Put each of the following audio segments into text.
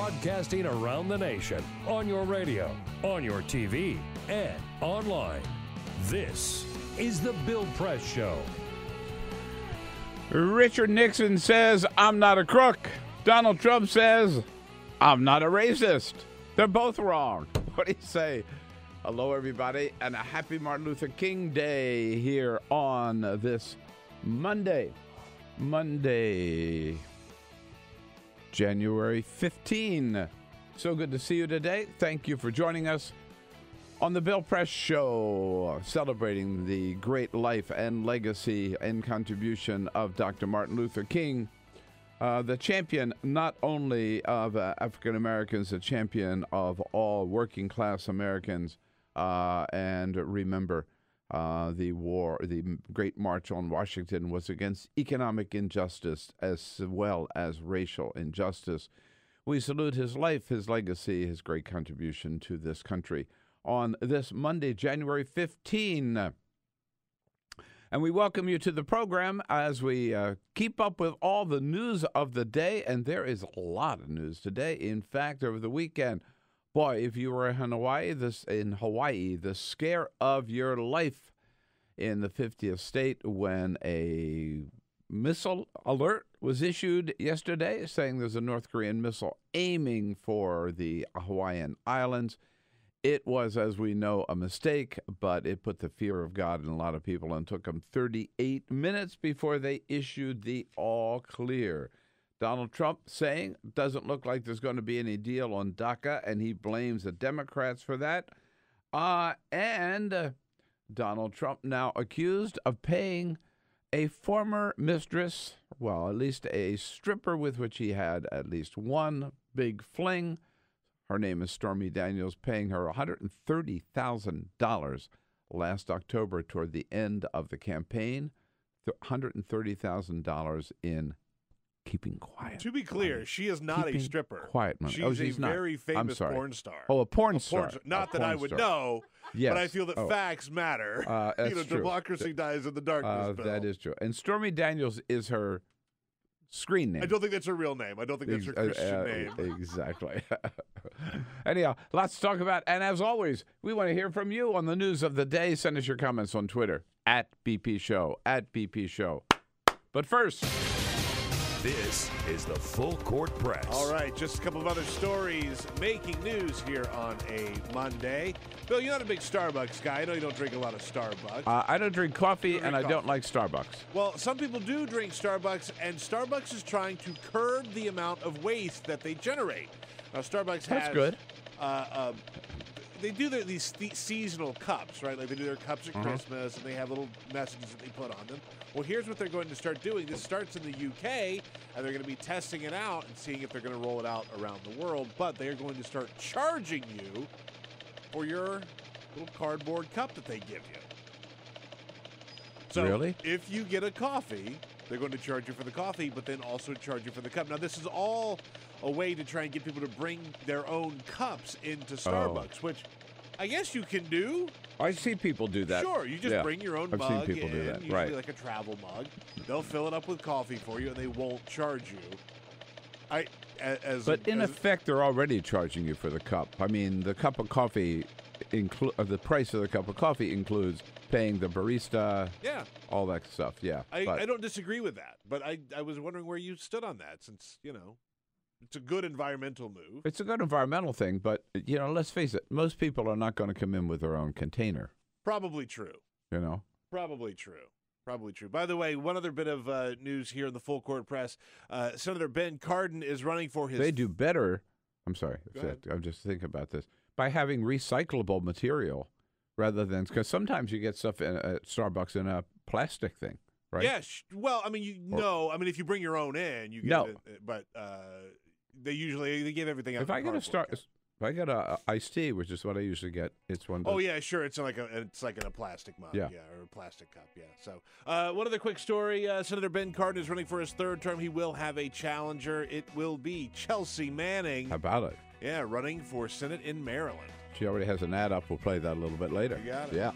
broadcasting around the nation, on your radio, on your TV, and online. This is the Bill Press Show. Richard Nixon says, I'm not a crook. Donald Trump says, I'm not a racist. They're both wrong. What do you say? Hello, everybody, and a happy Martin Luther King Day here on this Monday, January 15. So good to see you today. Thank you for joining us on the Bill Press Show, celebrating the great life and legacy and contribution of Dr. Martin Luther King, the champion not only of African Americans, the champion of all working class Americans. And remember, the Great March on Washington was against economic injustice as well as racial injustice. We salute his life, his legacy, his great contribution to this country on this Monday, January 15. And we welcome you to the program as we keep up with all the news of the day. And there is a lot of news today. In fact, over the weekend, boy, if you were in Hawaii, the scare of your life in the 50th state when a missile alert was issued yesterday saying there's a North Korean missile aiming for the Hawaiian Islands. It was, as we know, a mistake, but it put the fear of God in a lot of people and took them 38 minutes before they issued the all clear. Donald Trump saying doesn't look like there's going to be any deal on DACA, and he blames the Democrats for that. And Donald Trump now accused of paying a former mistress, well, at least a stripper with which he had at least one big fling. Her name is Stormy Daniels, paying her $130,000 last October toward the end of the campaign. $130,000 in keeping quiet. To be clear, money. she is not a stripper. Quiet money. She's a very famous porn star. Oh, a porn star. Not that I would know, yes. but I feel that facts matter. That's true. Democracy dies in the darkness. That is true. And Stormy Daniels is her screen name. I don't think that's her real name. I don't think that's her Christian name. Exactly. Anyhow, lots to talk about. And as always, we want to hear from you on the news of the day. Send us your comments on Twitter, @BP Show, @BP Show. But first, this is the Full Court Press. All right, just a couple of other stories making news here on a Monday. Bill, you're not a big Starbucks guy. I know you don't drink a lot of Starbucks. I don't drink coffee, and I don't like Starbucks. Well, some people do drink Starbucks, and Starbucks is trying to curb the amount of waste that they generate. Now, Starbucks has... That's good. They do these seasonal cups, right? Like they do their cups at Christmas, and they have little messages that they put on them. Well, here's what they're going to start doing. This starts in the UK, and they're going to be testing it out and seeing if they're going to roll it out around the world. But they are going to start charging you for your little cardboard cup that they give you. So really? If you get a coffee, they're going to charge you for the coffee, but then also charge you for the cup. Now, this is all a way to try and get people to bring their own cups into Starbucks, which I guess you can do. I see people do that. Sure, you just bring your own mug. I've seen people do that, usually like a travel mug. They'll fill it up with coffee for you, and they won't charge you. But in effect, they're already charging you for the cup. I mean, the cup of coffee, the price of the cup of coffee includes paying the barista, all that stuff, I don't disagree with that, but I was wondering where you stood on that since, it's a good environmental move. It's a good environmental thing, but, let's face it, most people are not going to come in with their own container. Probably true. Probably true. By the way, one other bit of news here in the Full Court Press. Senator Ben Cardin is running for his... They do better. I'm sorry. I'm just thinking about this. By having recyclable material rather than... Because sometimes you get stuff at Starbucks in a plastic thing, right? Yeah. Well, I mean, if you bring your own in, you get it. But they give everything out. If I get a iced tea, which is what I usually get, it's one. Oh yeah, sure. It's like in a plastic mug, or a plastic cup, So, one other quick story: Senator Ben Cardin is running for his third term. He will have a challenger. It will be Chelsea Manning. How about it? Yeah, running for Senate in Maryland. She already has an ad up. We'll play that a little bit later. You got it. Yeah.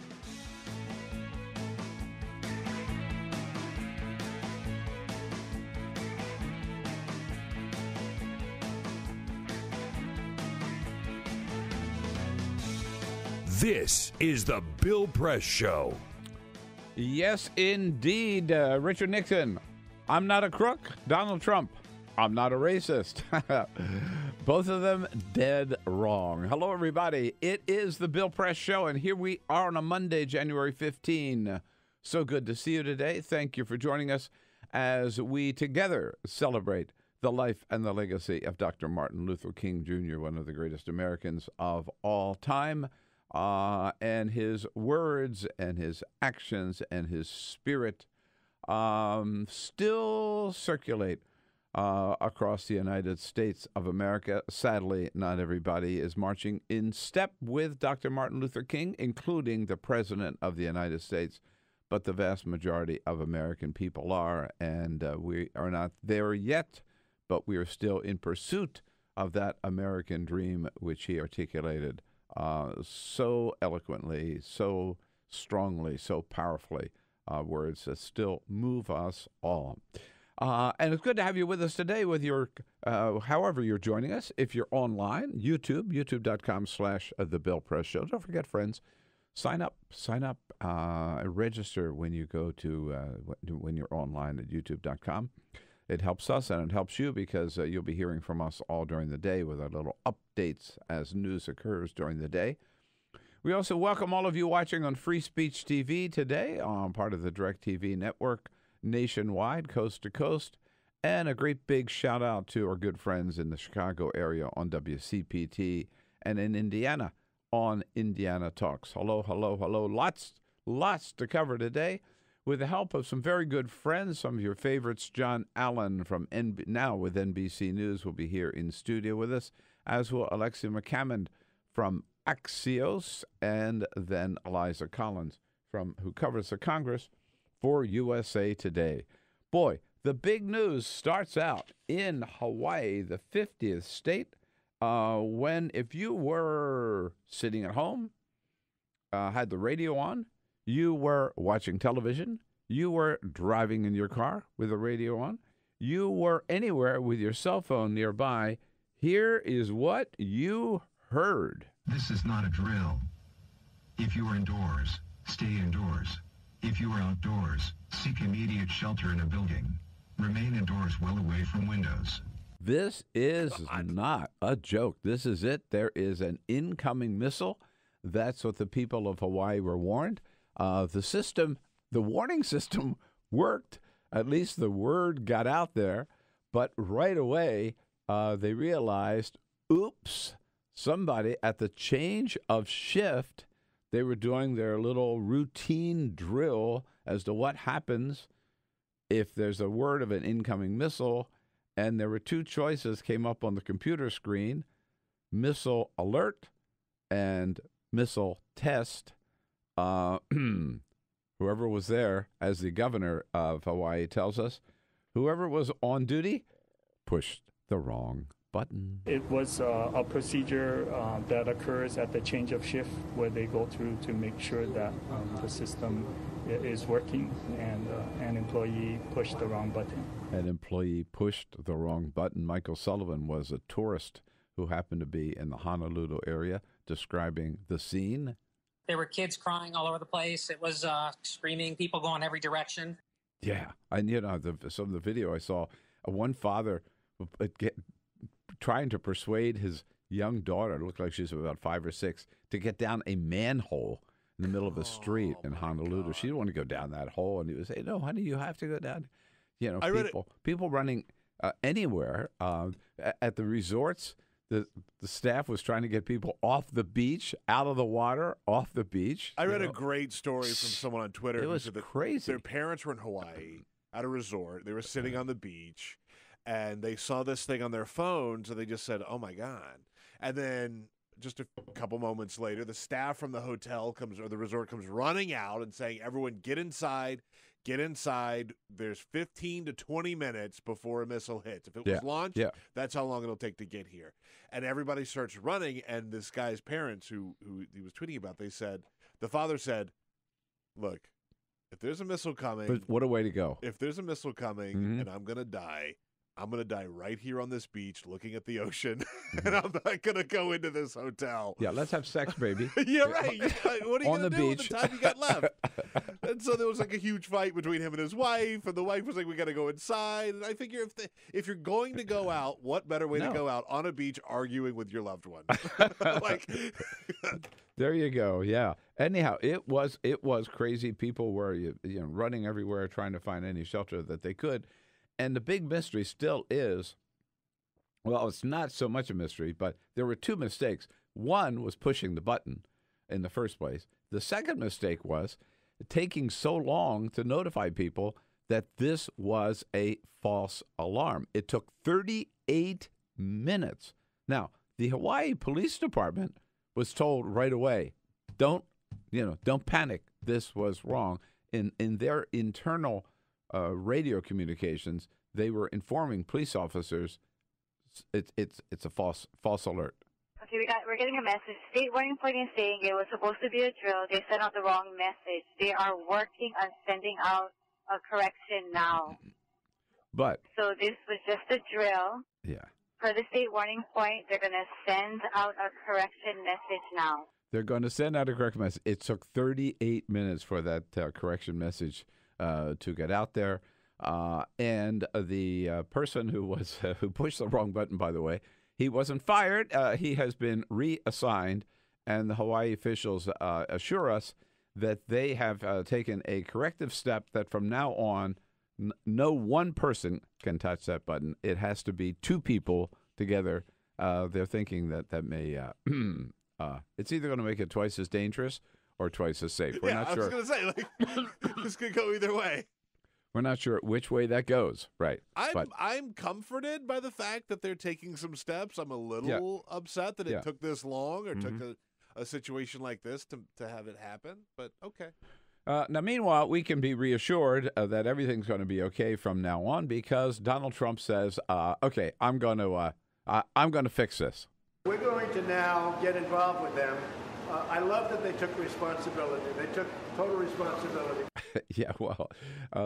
This is the Bill Press Show. Yes, indeed. Richard Nixon, I'm not a crook. Donald Trump, I'm not a racist. Both of them dead wrong. Hello, everybody. It is the Bill Press Show, and here we are on a Monday, January 15. So good to see you today. Thank you for joining us as we together celebrate the life and the legacy of Dr. Martin Luther King Jr., one of the greatest Americans of all time. And his words and his actions and his spirit still circulate across the United States of America. Sadly, not everybody is marching in step with Dr. Martin Luther King, including the President of the United States. But the vast majority of American people are, and we are not there yet, but we are still in pursuit of that American dream which he articulated so eloquently, so strongly, so powerfully, words that still move us all. And it's good to have you with us today with your, however you're joining us. If you're online, youtube.com/The Bill Press Show. Don't forget, friends, sign up, register when you go to, when you're online at youtube.com. It helps us and it helps you because you'll be hearing from us all during the day with our little updates as news occurs during the day. We also welcome all of you watching on Free Speech TV today, part of the DirecTV network nationwide, coast to coast. And a great big shout out to our good friends in the Chicago area on WCPT and in Indiana on Indiana Talks. Hello, hello, hello. Lots to cover today. With the help of some very good friends, some of your favorites, John Allen from now with NBC News will be here in studio with us, as will Alexi McCammond from Axios, and then Eliza Collins who covers the Congress for USA Today. Boy, the big news starts out in Hawaii, the 50th state, when if you were sitting at home, had the radio on, you were watching television, you were driving in your car with the radio on, you were anywhere with your cell phone nearby, here is what you heard. This is not a drill. If you are indoors, stay indoors. If you are outdoors, seek immediate shelter in a building. Remain indoors well away from windows. This is not a joke. This is it. There is an incoming missile. That's what the people of Hawaii were warned. The warning system worked. At least the word got out there. But right away, they realized, oops, somebody at the change of shift, they were doing their little routine drill as to what happens if there's a word of an incoming missile. And there were two choices came up on the computer screen, missile alert and missile test. Whoever was there, as the governor of Hawaii tells us, whoever was on duty pushed the wrong button. It was a procedure that occurs at the change of shift where they go through to make sure that the system is working, and an employee pushed the wrong button. An employee pushed the wrong button. Michael Sullivan was a tourist who happened to be in the Honolulu area describing the scene. There were kids crying all over the place. It was screaming, people going every direction. Yeah. And, some of the video I saw, one father trying to persuade his young daughter, it looked like she was about 5 or 6, to get down a manhole in the middle of the street in Honolulu. She didn't want to go down that hole. And he would say, no, honey, you have to go down. People running anywhere at the resorts. The staff was trying to get people off the beach, out of the water, off the beach. I read a great story from someone on Twitter. It was crazy. Their parents were in Hawaii at a resort. They were sitting on the beach, and they saw this thing on their phones, and they just said, oh, my God. And then just a couple moments later, the staff from the hotel the resort comes running out and saying, everyone get inside. Get inside. There's 15 to 20 minutes before a missile hits. If it was launched, that's how long it'll take to get here. And everybody starts running, and this guy's parents, who he was tweeting about, the father said, look, if there's a missile coming. But what a way to go. If there's a missile coming and I'm going to die, I'm going to die right here on this beach looking at the ocean, and I'm not going to go into this hotel. Yeah, let's have sex, baby. Yeah, right. What are you On going the to do with beach. the time you got left? And so there was like a huge fight between him and his wife, and the wife was like, we got to go inside. And I figure if you're going to go out, what better way to go out on a beach arguing with your loved one? Like, there you go. Yeah. Anyhow, it was crazy. People were running everywhere trying to find any shelter that they could. And the big mystery still is, well, it's not so much a mystery, but there were two mistakes. One was pushing the button in the first place. The second mistake was taking so long to notify people that this was a false alarm. It took 38 minutes. Now, the Hawaii Police Department was told right away, don't panic. This was wrong. In their internal radio communications, they were informing police officers it's a false alert. Okay, we're getting a message. State warning point is saying it was supposed to be a drill. They sent out the wrong message. They are working on sending out a correction now. But so this was just a drill. Yeah. For the state warning point, they're going to send out a correction message now. They're going to send out a correction message. It took 38 minutes for that correction message to get out there. And the person who pushed the wrong button, by the way, he wasn't fired. He has been reassigned, and the Hawaii officials assure us that they have taken a corrective step that from now on, no one person can touch that button. It has to be two people together. They're thinking that may it's either going to make it twice as dangerous or twice as safe. We're not sure. I was going to say, this could go either way. We're not sure which way that goes. Right. I'm comforted by the fact that they're taking some steps. I'm a little upset that it took this long or took a situation like this to have it happen. But okay. Now, meanwhile, we can be reassured that everything's going to be okay from now on because Donald Trump says, "Okay, I'm going to fix this." We're going to now get involved with them. I love that they took responsibility. They took total responsibility. Yeah, well,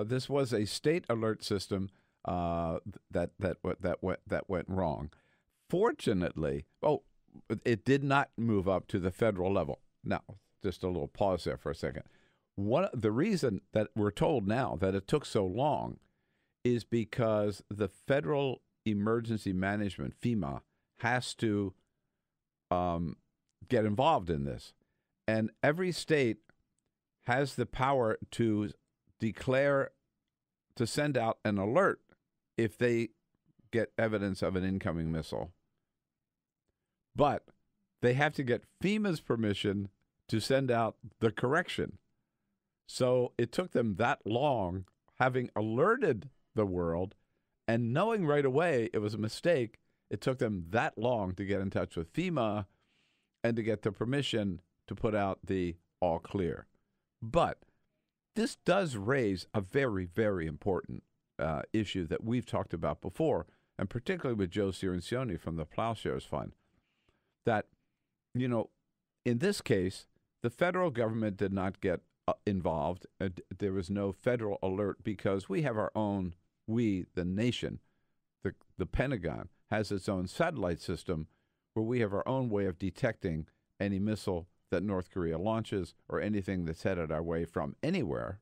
this was a state alert system that went wrong. Fortunately, it did not move up to the federal level. Now, just a little pause there for a second. The reason that we're told now that it took so long is because the Federal Emergency Management, FEMA, has to get involved in this. And every state has the power to declare, to send out an alert if they get evidence of an incoming missile. But they have to get FEMA's permission to send out the correction. So it took them that long, having alerted the world and knowing right away it was a mistake. It took them that long to get in touch with FEMA and to get the permission to put out the all clear. But this does raise a very, very important issue that we've talked about before, and particularly with Joe Cirincione from the Plowshares Fund, that, in this case, the federal government did not get involved. There was no federal alert because we have our own, the nation, the Pentagon, has its own satellite system where we have our own way of detecting any missile that North Korea launches or anything that's headed our way from anywhere,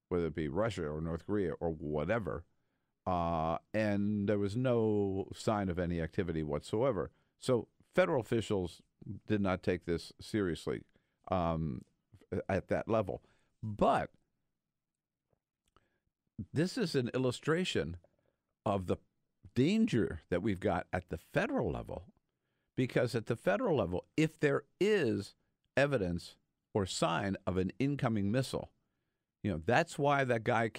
whether it be Russia or North Korea or whatever. And there was no sign of any activity whatsoever. So federal officials did not take this seriously at that level. But this is an illustration of the danger that we've got at the federal level, because at the federal level, if there is evidence or sign of an incoming missile, that's why that guy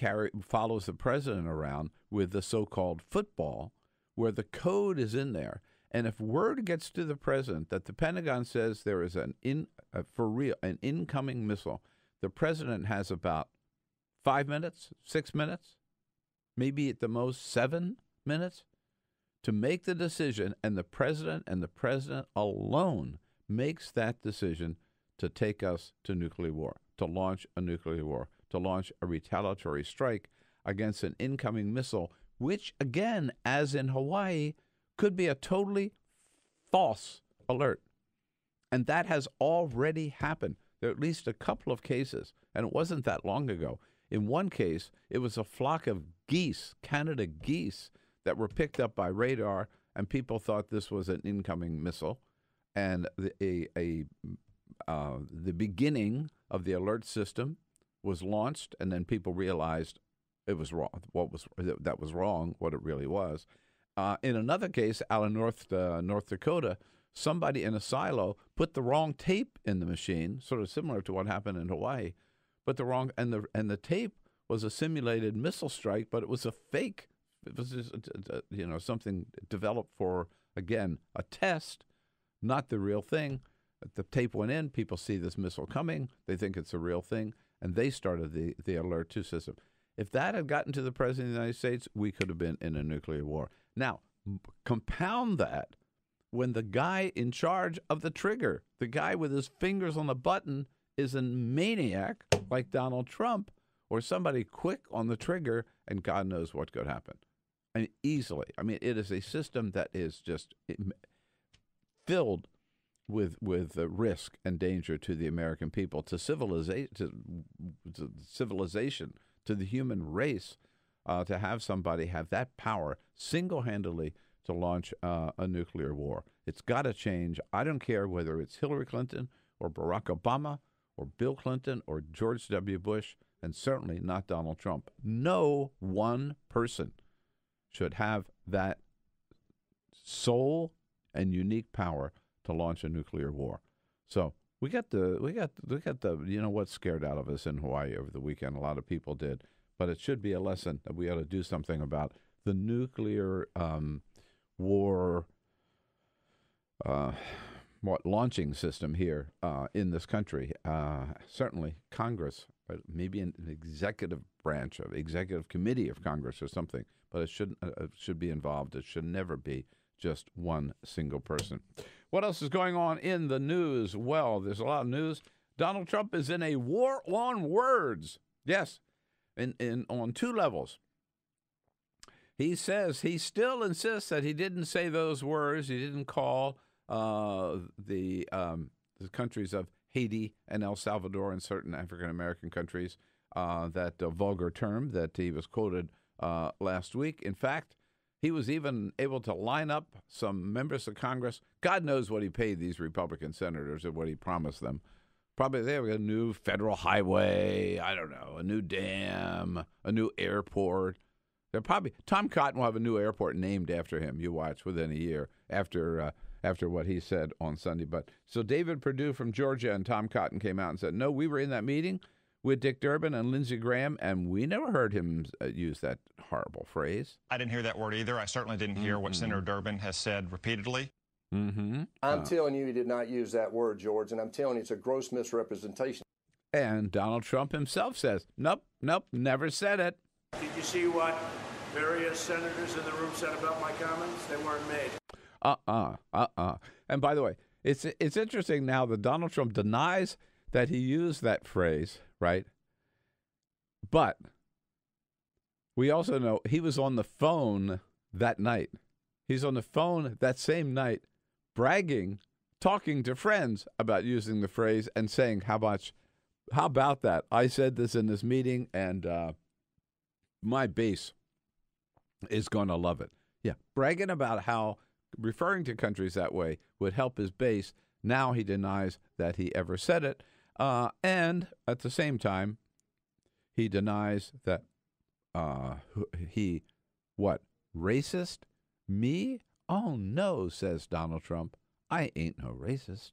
follows the president around with the so-called football, where the code is in there. And if word gets to the president that the Pentagon says there is an incoming missile, the president has about 5 minutes, 6 minutes, maybe at the most 7 minutes to make the decision, and the president alone makes that decision to take us to nuclear war, to launch a nuclear war, to launch a retaliatory strike against an incoming missile, which, again, as in Hawaii, could be a totally false alert. And that has already happened. There are at least a couple of cases, and it wasn't that long ago. In one case, it was a flock of geese, Canada geese, that were picked up by radar, and people thought this was an incoming missile. And the beginning of the alert system was launched, and then people realized it was wrong. That was wrong, what it really was. In another case, out in North Dakota, somebody in a silo put the wrong tape in the machine, sort of similar to what happened in Hawaii, but the wrong and the tape was a simulated missile strike, but it was a fake. It was just, something developed for, again, a test, not the real thing. The tape went in. People see this missile coming. They think it's a real thing, and they started the Alert 2 system. If that had gotten to the President of the United States, we could have been in a nuclear war. Now, compound that when the guy in charge of the trigger, the guy with his fingers on the button, is a maniac like Donald Trump or somebody quick on the trigger, and God knows what could happen. I mean, easily. I mean, it is a system that is just filled with risk and danger to the American people, to civilization, to the human race, to have somebody have that power single-handedly to launch a nuclear war. It's got to change. I don't care whether it's Hillary Clinton or Barack Obama or Bill Clinton or George W. Bush, and certainly not Donald Trump. No one person should have that sole and unique power to launch a nuclear war. So we got the what scared out of us in Hawaii over the weekend. A lot of people did, but it should be a lesson that we ought to do something about the nuclear war launching system here in this country. Certainly Congress, maybe an executive branch of executive committee of Congress or something, but it should be involved. It should never be just one single person. What else is going on in the news? Well, there's a lot of news. Donald Trump is in a war on words. Yes, on two levels. He says he still insists that he didn't say those words. He didn't call the countries of Haiti and El Salvador and certain African-American countries that vulgar term that he was quoted last week. In fact, he was even able to line up some members of Congress. God knows what he paid these Republican senators and what he promised them. Probably they have a new federal highway, I don't know, a new dam, a new airport. They're probably Tom Cotton will have a new airport named after him. You watch within a year after what he said on Sunday. But so David Perdue from Georgia and Tom Cotton came out and said, no, we were in that meeting with Dick Durbin and Lindsey Graham, and we never heard him use that horrible phrase. I didn't hear that word either. I certainly didn't hear what Senator Durbin has said repeatedly. I'm telling you, he did not use that word, George, and I'm telling you, it's a gross misrepresentation. And Donald Trump himself says, nope, never said it. Did you see what various senators in the room said about my comments? They weren't made. And by the way, it's interesting now that Donald Trump denies that he used that phrase, right? But we also know he was on the phone that night. He's on the phone that same night, bragging, talking to friends about using the phrase and saying, how about that? I said this in this meeting, and my base is going to love it. Yeah, bragging about how referring to countries that way would help his base. Now he denies that he ever said it. And at the same time, he denies that racist? Me? Oh, no, says Donald Trump. I ain't no racist.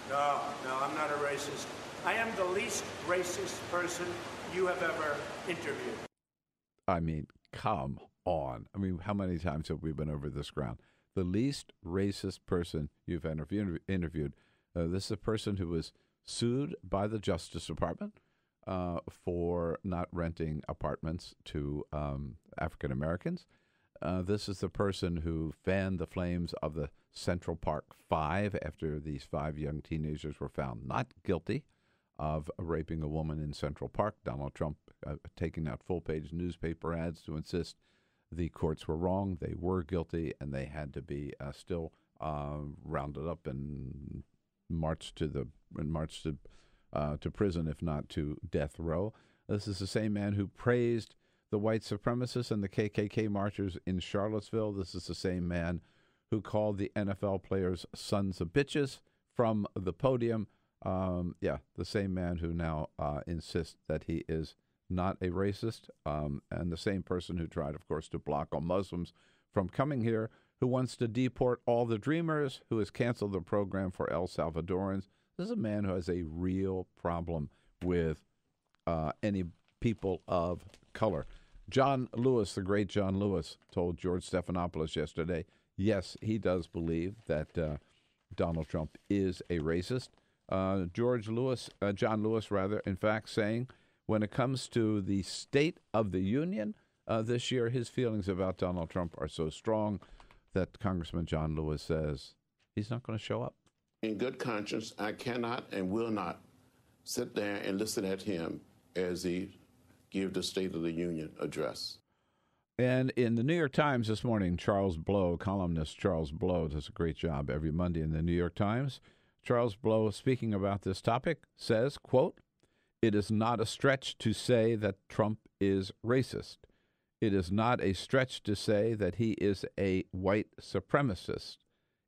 No, I'm not a racist. I am the least racist person you have ever interviewed. I mean, come on. I mean, how many times have we been over this ground? The least racist person you've interviewed. This is a person who was sued by the Justice Department for not renting apartments to African Americans. This is the person who fanned the flames of the Central Park Five after these 5 young teenagers were found not guilty of raping a woman in Central Park. Donald Trump taking out full-page newspaper ads to insist the courts were wrong, they were guilty, and they had to be still rounded up and marched to prison, if not to death row. This is the same man who praised the white supremacists and the KKK marchers in Charlottesville. This is the same man who called the NFL players sons of bitches from the podium. The same man who now insists that he is not a racist, and the same person who tried, of course, to block all Muslims from coming here, who wants to deport all the dreamers, who has canceled the program for El Salvadorans. This is a man who has a real problem with any people of color. John Lewis, the great John Lewis, told George Stephanopoulos yesterday, yes, he does believe that Donald Trump is a racist. John Lewis, in fact, saying when it comes to the State of the Union this year, his feelings about Donald Trump are so strong that Congressman John Lewis says he's not going to show up. In good conscience, I cannot and will not sit there and listen at him as he gives the State of the Union address. And in the New York Times this morning, columnist Charles Blow does a great job every Monday in the New York Times. Charles Blow, speaking about this topic, says, quote, "It is not a stretch to say that Trump is racist. It is not a stretch to say that he is a white supremacist.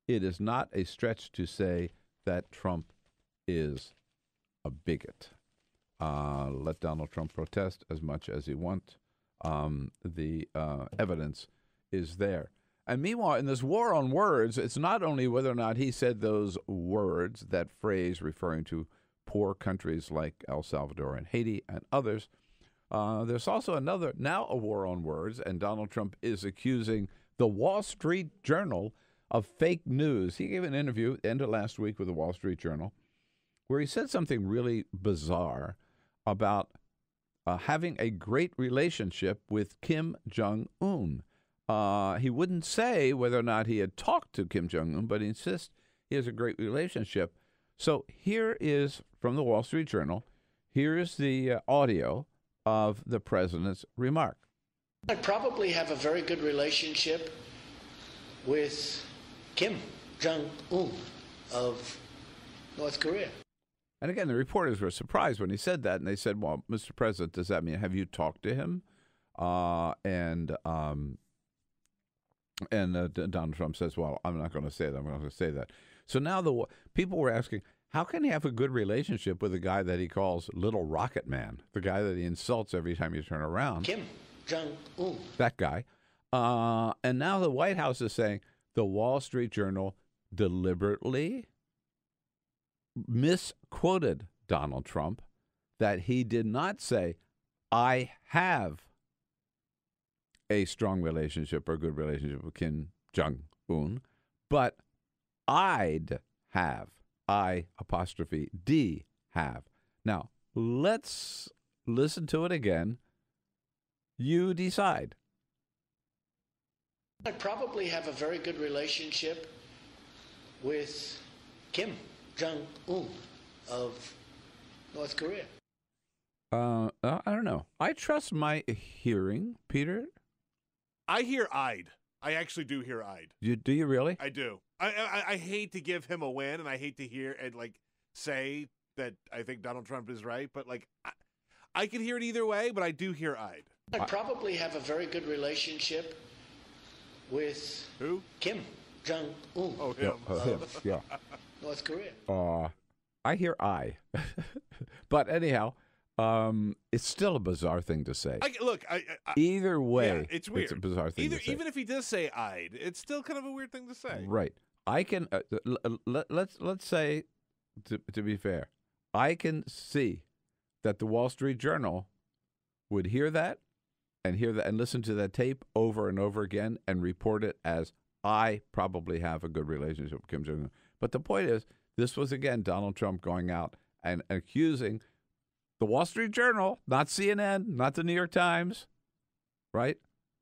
It is not a stretch to say that Trump is a bigot." Let Donald Trump protest as much as he wants. The evidence is there. And meanwhile, in this war on words, it's not only whether or not he said those words, that phrase referring to poor countries like El Salvador and Haiti and others. There's also now a war on words, and Donald Trump is accusing the Wall Street Journal of fake news. He gave an interview end of last week with the Wall Street Journal where he said something really bizarre about having a great relationship with Kim Jong-un. He wouldn't say whether or not he had talked to Kim Jong-un, but he insists he has a great relationship. So here is from the Wall Street Journal. Here is the audio of the president's remark. I probably have a very good relationship with Kim Jong-un of North Korea. And again, the reporters were surprised when he said that, and they said, well, Mr. President, does that mean, have you talked to him? And Donald Trump says, well, I'm not going to say that. I'm not going to say that. So now the people were asking, how can he have a good relationship with a guy that he calls Little Rocket Man, the guy that he insults every time you turn around? Kim Jong-un. That guy. And now the White House is saying the Wall Street Journal deliberately misquoted Donald Trump, that he did not say, I have a strong relationship or good relationship with Kim Jong-un, but I'd have, I''D have. Now, let's listen to it again. You decide. I probably have a very good relationship with Kim Jong-un of North Korea. I don't know. I trust my hearing, Peter. I hear I'd. I actually do hear I'd. Do you really? I do. I hate to give him a win, and I hate to hear and say that I think Donald Trump is right, but I can hear it either way, but I do hear I'd. I probably have a very good relationship with who? Kim Jong-un. Oh, him. Him. Yeah. North Korea. I hear I. But anyhow, it's still a bizarre thing to say. Either way, yeah, it's weird. It's a bizarre thing to say. Even if he does say I'd, it's still kind of a weird thing to say. Right. I can let's say, to be fair, I can see that the Wall Street Journal would hear that and listen to that tape over and over again and report it as, I probably have a good relationship with Kim Jong-un. But the point is, this was, again, Donald Trump going out and accusing the Wall Street Journal, not CNN, not the New York Times, right?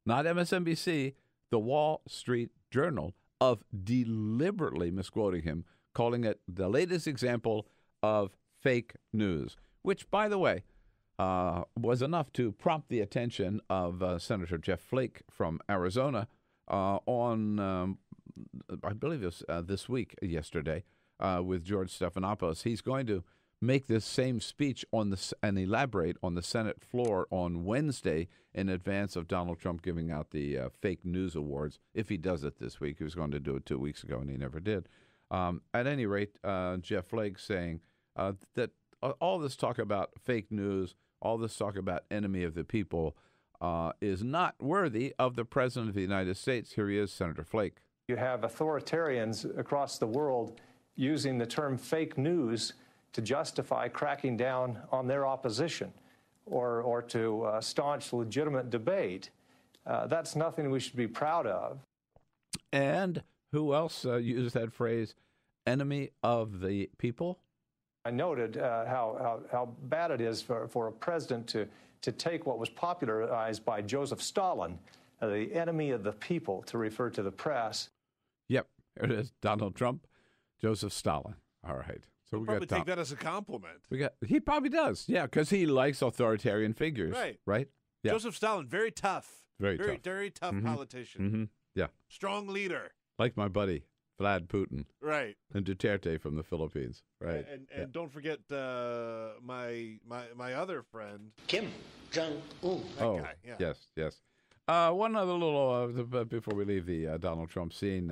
Not MSNBC, the Wall Street Journal, of deliberately misquoting him, calling it the latest example of fake news, which, by the way, was enough to prompt the attention of Senator Jeff Flake from Arizona on, I believe it was this week, yesterday, with George Stephanopoulos. He's going to make this same speech and elaborate on the Senate floor on Wednesday in advance of Donald Trump giving out the fake news awards. If he does it this week, he was going to do it 2 weeks ago, and he never did. At any rate, Jeff Flake saying that all this talk about fake news, all this talk about enemy of the people is not worthy of the President of the United States. Here he is, Senator Flake. You have authoritarians across the world using the term fake news to justify cracking down on their opposition or to staunch legitimate debate. That's nothing we should be proud of. And who else used that phrase, enemy of the people? I noted how bad it is for a president to take what was popularized by Joseph Stalin, the enemy of the people, to refer to the press. Yep, there it is. Donald Trump, Joseph Stalin. All right. So He'll probably take that as a compliment. He probably does, yeah, because he likes authoritarian figures. Right. Yeah. Joseph Stalin, very tough. Very tough. Very tough politician. Mm-hmm. Yeah. Strong leader. Like my buddy, Vlad Putin. Right. And Duterte from the Philippines. Right. And don't forget my other friend, Kim Jong-un. That guy. Yeah. Yes. One other little, before we leave the Donald Trump scene,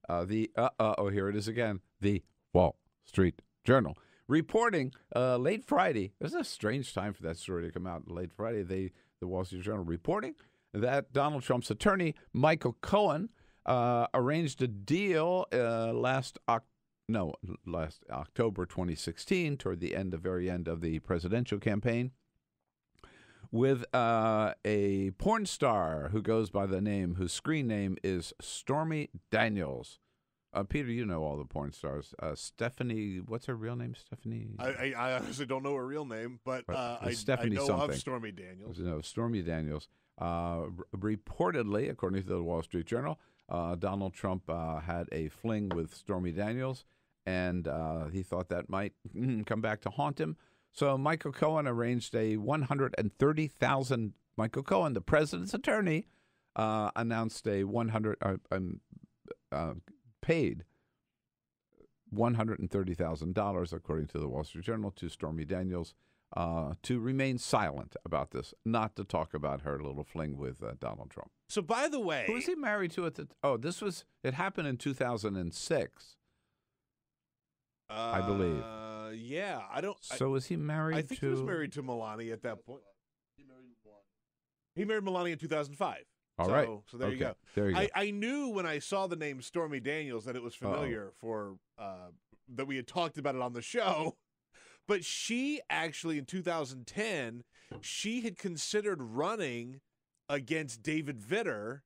here it is again, the Wall Street Journal reporting late Friday. It was a strange time for that story to come out late Friday. The Wall Street Journal reporting that Donald Trump's attorney, Michael Cohen, arranged a deal last October 2016, toward the very end of the presidential campaign, with a porn star who goes by whose screen name is Stormy Daniels. Peter, you know all the porn stars. Stephanie, what's her real name? Stephanie? I honestly don't know her real name, but I know something. of Stormy Daniels. No, Stormy Daniels. Reportedly, according to the Wall Street Journal, Donald Trump had a fling with Stormy Daniels, and he thought that might come back to haunt him. So Michael Cohen arranged a $130,000. Michael Cohen, the president's attorney, announced paid $130,000, according to the Wall Street Journal, to Stormy Daniels to remain silent about this, not to talk about her little fling with Donald Trump. So, by the way, who was he married to at the? It happened in 2006, I believe. Yeah, I don't. So was he married to? I think he was married to Melania at that point. He married Melania in 2005. All right. So there you go. There you go. I knew when I saw the name Stormy Daniels that it was familiar that we had talked about it on the show. But she actually, in 2010, she had considered running against David Vitter.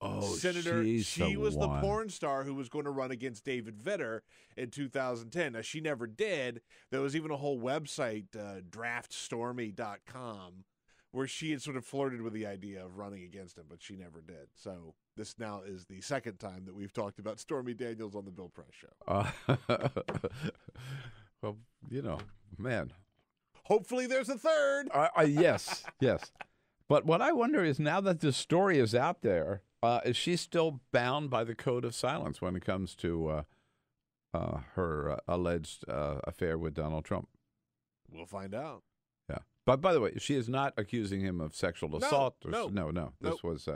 Oh, Senator, she was the one. porn star who was going to run against David Vitter in 2010. Now, she never did. There was even a whole website, draftstormy.com, where she had sort of flirted with the idea of running against him, but she never did. So this now is the second time that we've talked about Stormy Daniels on the Bill Press Show. Well, man. Hopefully there's a third. Yes. But what I wonder is, now that this story is out there, is she still bound by the code of silence when it comes to her alleged affair with Donald Trump? We'll find out. Yeah. But by the way, she is not accusing him of sexual assault. No. This was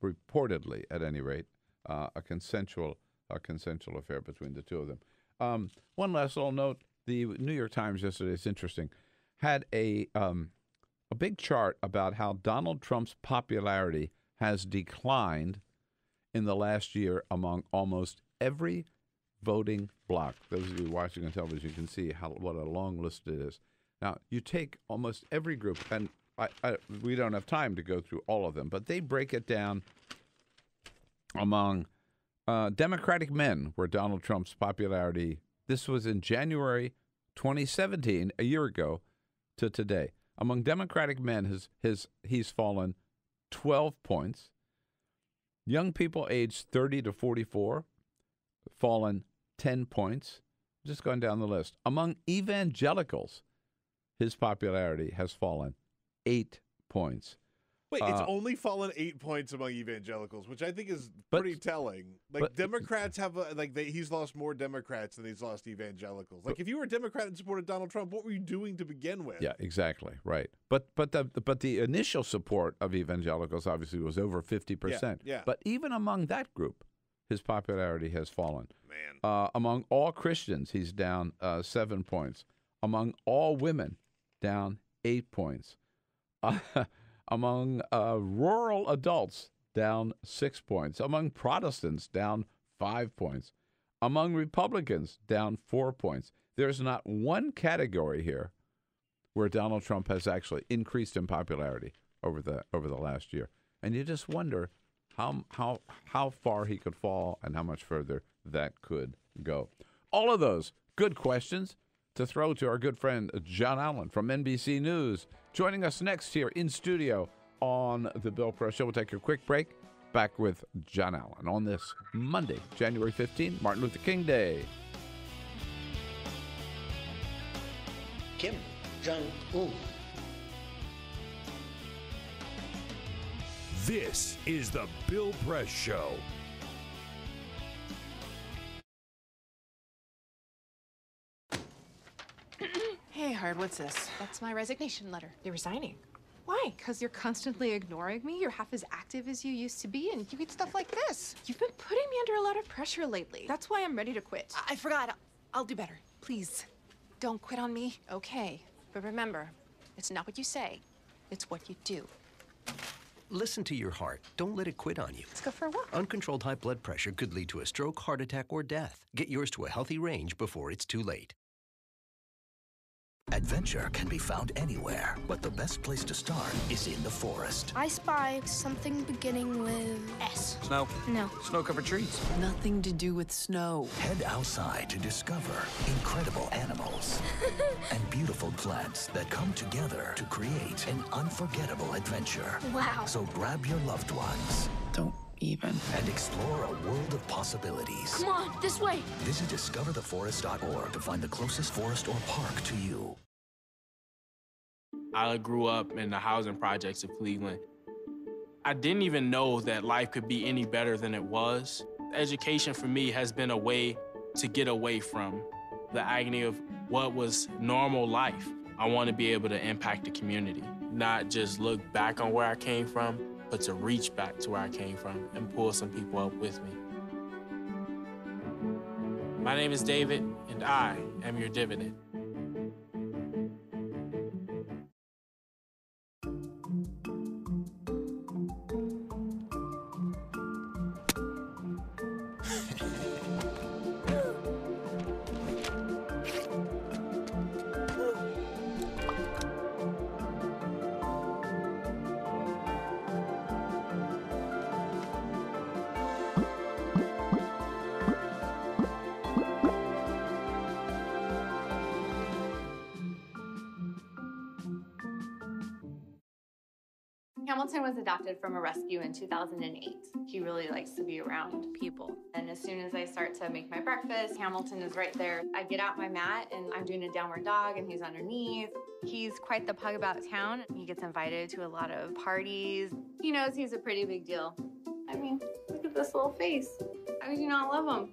reportedly, at any rate, a consensual affair between the two of them. One last little note: the New York Times yesterday, it's interesting, had a big chart about how Donald Trump's popularity has declined in the last year among almost every voting bloc. Those of you watching on television, you can see what a long list it is. Now, you take almost every group, and we don't have time to go through all of them, but they break it down among Democratic men, where Donald Trump's popularity, this was in January 2017, a year ago, to today. Among Democratic men, he's fallen 12 points. Young people aged 30 to 44, fallen 10 points. just going down the list. Among evangelicals, his popularity has fallen 8 points. Wait, it's only fallen 8 points among evangelicals, which I think is pretty telling. Like, Democrats have he's lost more Democrats than he's lost evangelicals. Like, if you were a Democrat and supported Donald Trump, what were you doing to begin with? Yeah, exactly, right. But the initial support of evangelicals obviously was over 50%. Yeah. But even among that group, his popularity has fallen. Man. Among all Christians, he's down 7 points. Among all women, down 8 points. Among rural adults, down 6 points. Among Protestants, down 5 points. Among Republicans, down 4 points. There's not one category here where Donald Trump has actually increased in popularity over the last year. And you just wonder how far he could fall and how much further that could go. All of those good questions to throw to our good friend John Allen from NBC News. Joining us next here in studio on the Bill Press Show. We'll take a quick break. Back with John Allen on this Monday, January 15, Martin Luther King Day. Kim Jong-un. This is the Bill Press Show. Hey, Hard, what's this? That's my resignation letter. You're resigning. Why? Because you're constantly ignoring me. You're half as active as you used to be, and you get stuff like this. You've been putting me under a lot of pressure lately. That's why I'm ready to quit. I forgot. I'll do better. Please, don't quit on me. Okay, but remember, it's not what you say, it's what you do. Listen to your heart. Don't let it quit on you. Let's go for a walk. Uncontrolled high blood pressure could lead to a stroke, heart attack, or death. Get yours to a healthy range before it's too late. Adventure can be found anywhere, but the best place to start is in the forest. I spy something beginning with S. Snow? No. Snow-covered trees. Nothing to do with snow. Head outside to discover incredible animals and beautiful plants that come together to create an unforgettable adventure. Wow. So grab your loved ones. Don't even. And explore a world of possibilities. Come on, this way. Visit discovertheforest.org to find the closest forest or park to you. I grew up in the housing projects of Cleveland. I didn't even know that life could be any better than it was. Education for me has been a way to get away from the agony of what was normal life. I want to be able to impact the community, not just look back on where I came from, but to reach back to where I came from and pull some people up with me. My name is David, and I am your dividend. Hamilton was adopted from a rescue in 2008. He really likes to be around people. And as soon as I start to make my breakfast, Hamilton is right there. I get out my mat and I'm doing a downward dog and he's underneath. He's quite the pug about town. He gets invited to a lot of parties. He knows he's a pretty big deal. I mean, look at this little face. How could you not love him?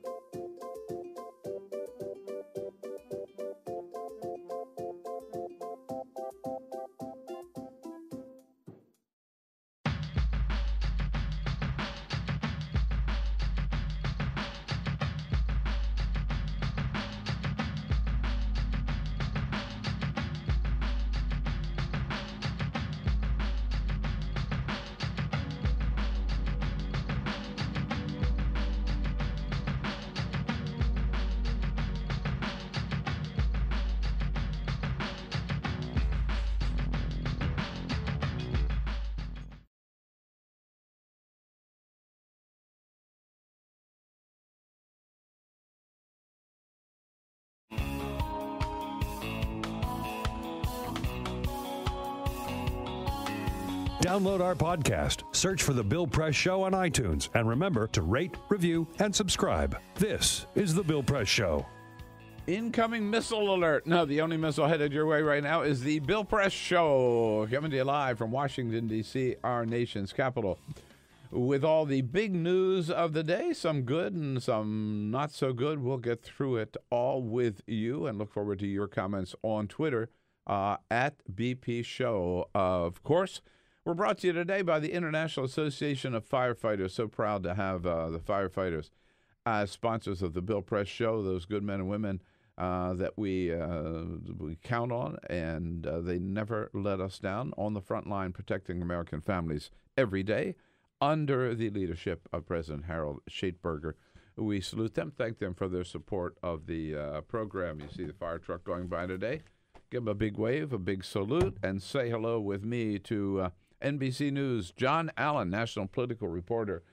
Download our podcast, search for The Bill Press Show on iTunes, and remember to rate, review, and subscribe. This is The Bill Press Show. Incoming missile alert. No, the only missile headed your way right now is the Bill Press Show, coming to you live from Washington, D.C., our nation's capital, with all the big news of the day, some good and some not so good. We'll get through it all with you and look forward to your comments on Twitter at BP Show. Of course, we're brought to you today by the International Association of Firefighters. So proud to have the firefighters as sponsors of the Bill Press Show, those good men and women that we count on, and they never let us down on the front line protecting American families every day under the leadership of President Harold Schaitberger. We salute them, thank them for their support of the program. You see the fire truck going by today. Give them a big wave, a big salute, and say hello with me to NBC News' John Allen, national political reporter,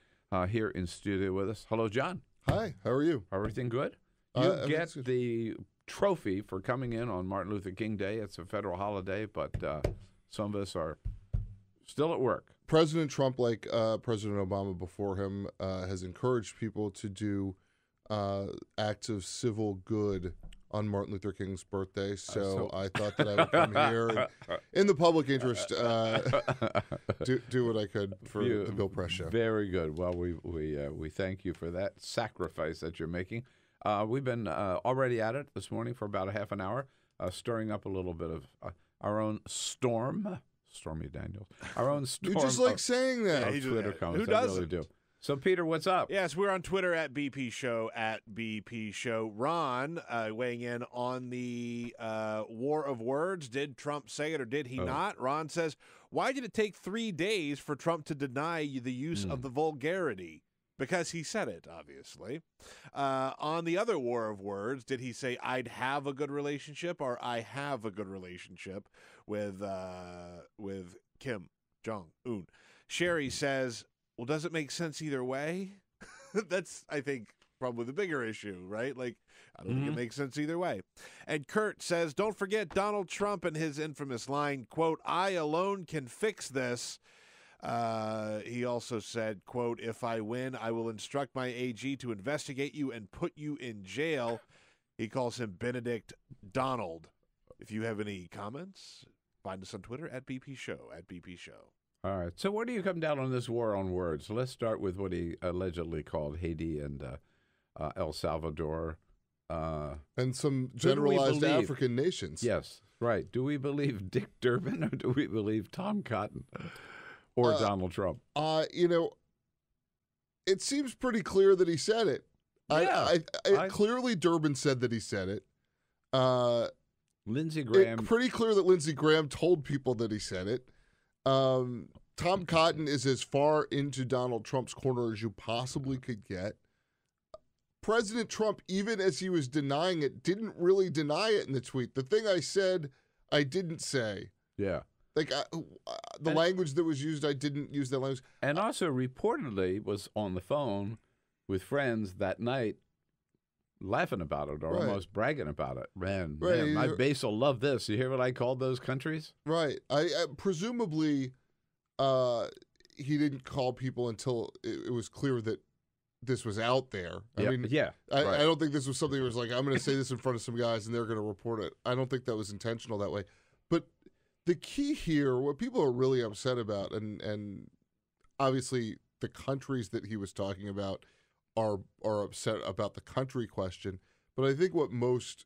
here in studio with us. Hello, John. Hi, how are you? Everything good? You get the trophy for coming in on Martin Luther King Day. It's a federal holiday, but some of us are still at work. President Trump, like President Obama before him, has encouraged people to do acts of civil good on Martin Luther King's birthday. So I thought that I would come here and, in the public interest, do what I could for the Bill Press Show. Very good. Well, we thank you for that sacrifice that you're making. We've been already at it this morning for about a half an hour, stirring up a little bit of our own storm. Stormy Daniels. Our own storm. You just like saying that. Twitter comments. Who doesn't? I really do. So, Peter, what's up? Yes, we're on Twitter at BP Show, at BP Show. Ron weighing in on the war of words. Did Trump say it or did he not? Ron says, why did it take 3 days for Trump to deny the use of the vulgarity? Because he said it, obviously. On the other war of words, did he say, I'd have a good relationship or I have a good relationship with Kim Jong-un? Sherry says, well, does it make sense either way? That's, I think, probably the bigger issue, right? Like, I don't think it makes sense either way. And Kurt says, don't forget Donald Trump and his infamous line, quote, I alone can fix this. He also said, quote, if I win, I will instruct my AG to investigate you and put you in jail. He calls him Benedict Donald. If you have any comments, find us on Twitter at BP Show, at BP Show. All right. So where do you come down on this war on words? Let's start with what he allegedly called Haiti and El Salvador. And some generalized African nations. Yes, right. Do we believe Dick Durbin or do we believe Tom Cotton or Donald Trump? You know, it seems pretty clear that he said it. Yeah, clearly Durbin said that he said it. Lindsey Graham. It's pretty clear that Lindsey Graham told people that he said it. Tom Cotton is as far into Donald Trump's corner as you possibly could get. President Trump, even as he was denying it, didn't really deny it in the tweet. The thing I said, I didn't say. Yeah. Like the language that was used, I didn't use that language. And also reportedly was on the phone with friends that night laughing about it or almost bragging about it. Man, my base will love this. You hear what I called those countries? Right. I presumably he didn't call people until it was clear that this was out there. I mean, I don't think this was something that was like, I'm going to say this in front of some guys and they're going to report it. I don't think that was intentional that way. But the key here, what people are really upset about, and obviously the countries that he was talking about are upset about the country question, but I think what most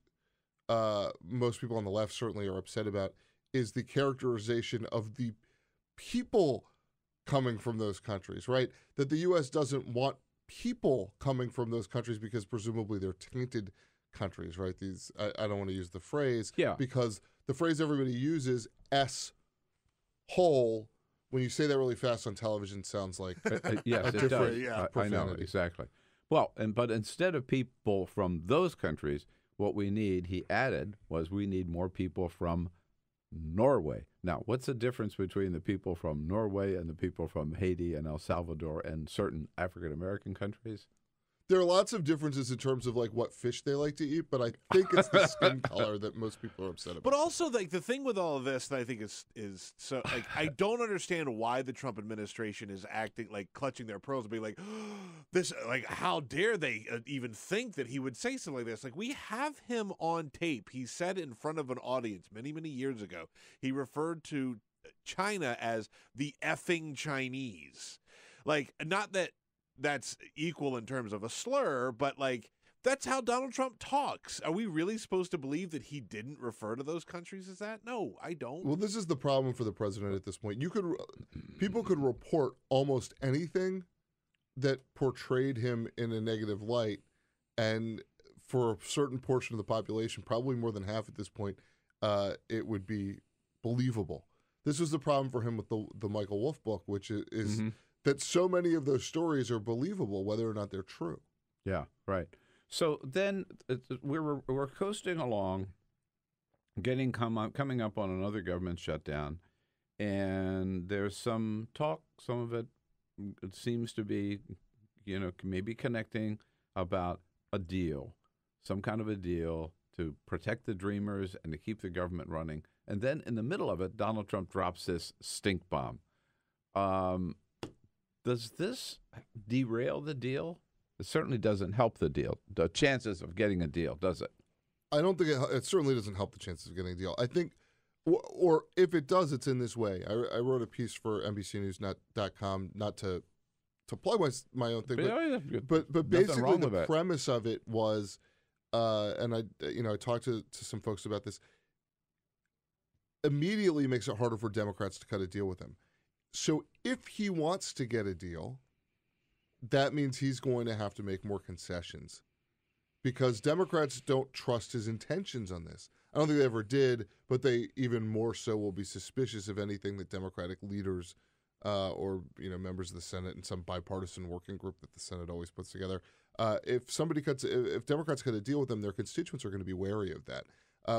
people on the left certainly are upset about is the characterization of the people coming from those countries, right? That the U.S. doesn't want people coming from those countries because presumably they're tainted countries, right? These I don't want to use the phrase, because the phrase everybody uses, S-hole, when you say that really fast on television, sounds like yes, it does. I know, exactly. Well, but instead of people from those countries, what we need, he added, was we need more people from Norway. Now, what's the difference between the people from Norway and the people from Haiti and El Salvador and certain African-American countries? There are lots of differences in terms of like what fish they like to eat, but I think it's the skin color that most people are upset about. But also, like the thing with all of this that I think is so like I don't understand why the Trump administration is acting like clutching their pearls and being like, this, like how dare they even think that he would say something like this? Like we have him on tape. He said in front of an audience many years ago. He referred to China as the effing Chinese. Like not that that's equal in terms of a slur, but like that's how Donald Trump talks. Are we really supposed to believe that he didn't refer to those countries as that? No, I don't. Well, this is the problem for the president at this point. People could report almost anything that portrayed him in a negative light, and for a certain portion of the population, probably more than half at this point, it would be believable. This was the problem for him with the Michael Wolff book, which is that so many of those stories are believable, whether or not they're true. Yeah, right. So then we're coasting along, coming up on another government shutdown, and there's some talk. Some of it seems to be, maybe connecting about a deal, some kind of a deal to protect the dreamers and to keep the government running. And then in the middle of it, Donald Trump drops this stink bomb. Does this derail the deal? It certainly doesn't help the deal, the chances of getting a deal, does it? I don't think it certainly doesn't help the chances of getting a deal. I think, or if it does, it's in this way. I wrote a piece for NBCNews.com, not to plug my own thing, but basically the premise of it was, and I talked to some folks about this, immediately makes it harder for Democrats to cut a deal with him. So if he wants to get a deal, that means he's going to have to make more concessions because Democrats don't trust his intentions on this. I don't think they ever did, but they even more so will be suspicious of anything that Democratic leaders or members of the Senate and some bipartisan working group that the Senate always puts together. If Democrats cut a deal with them, their constituents are going to be wary of that,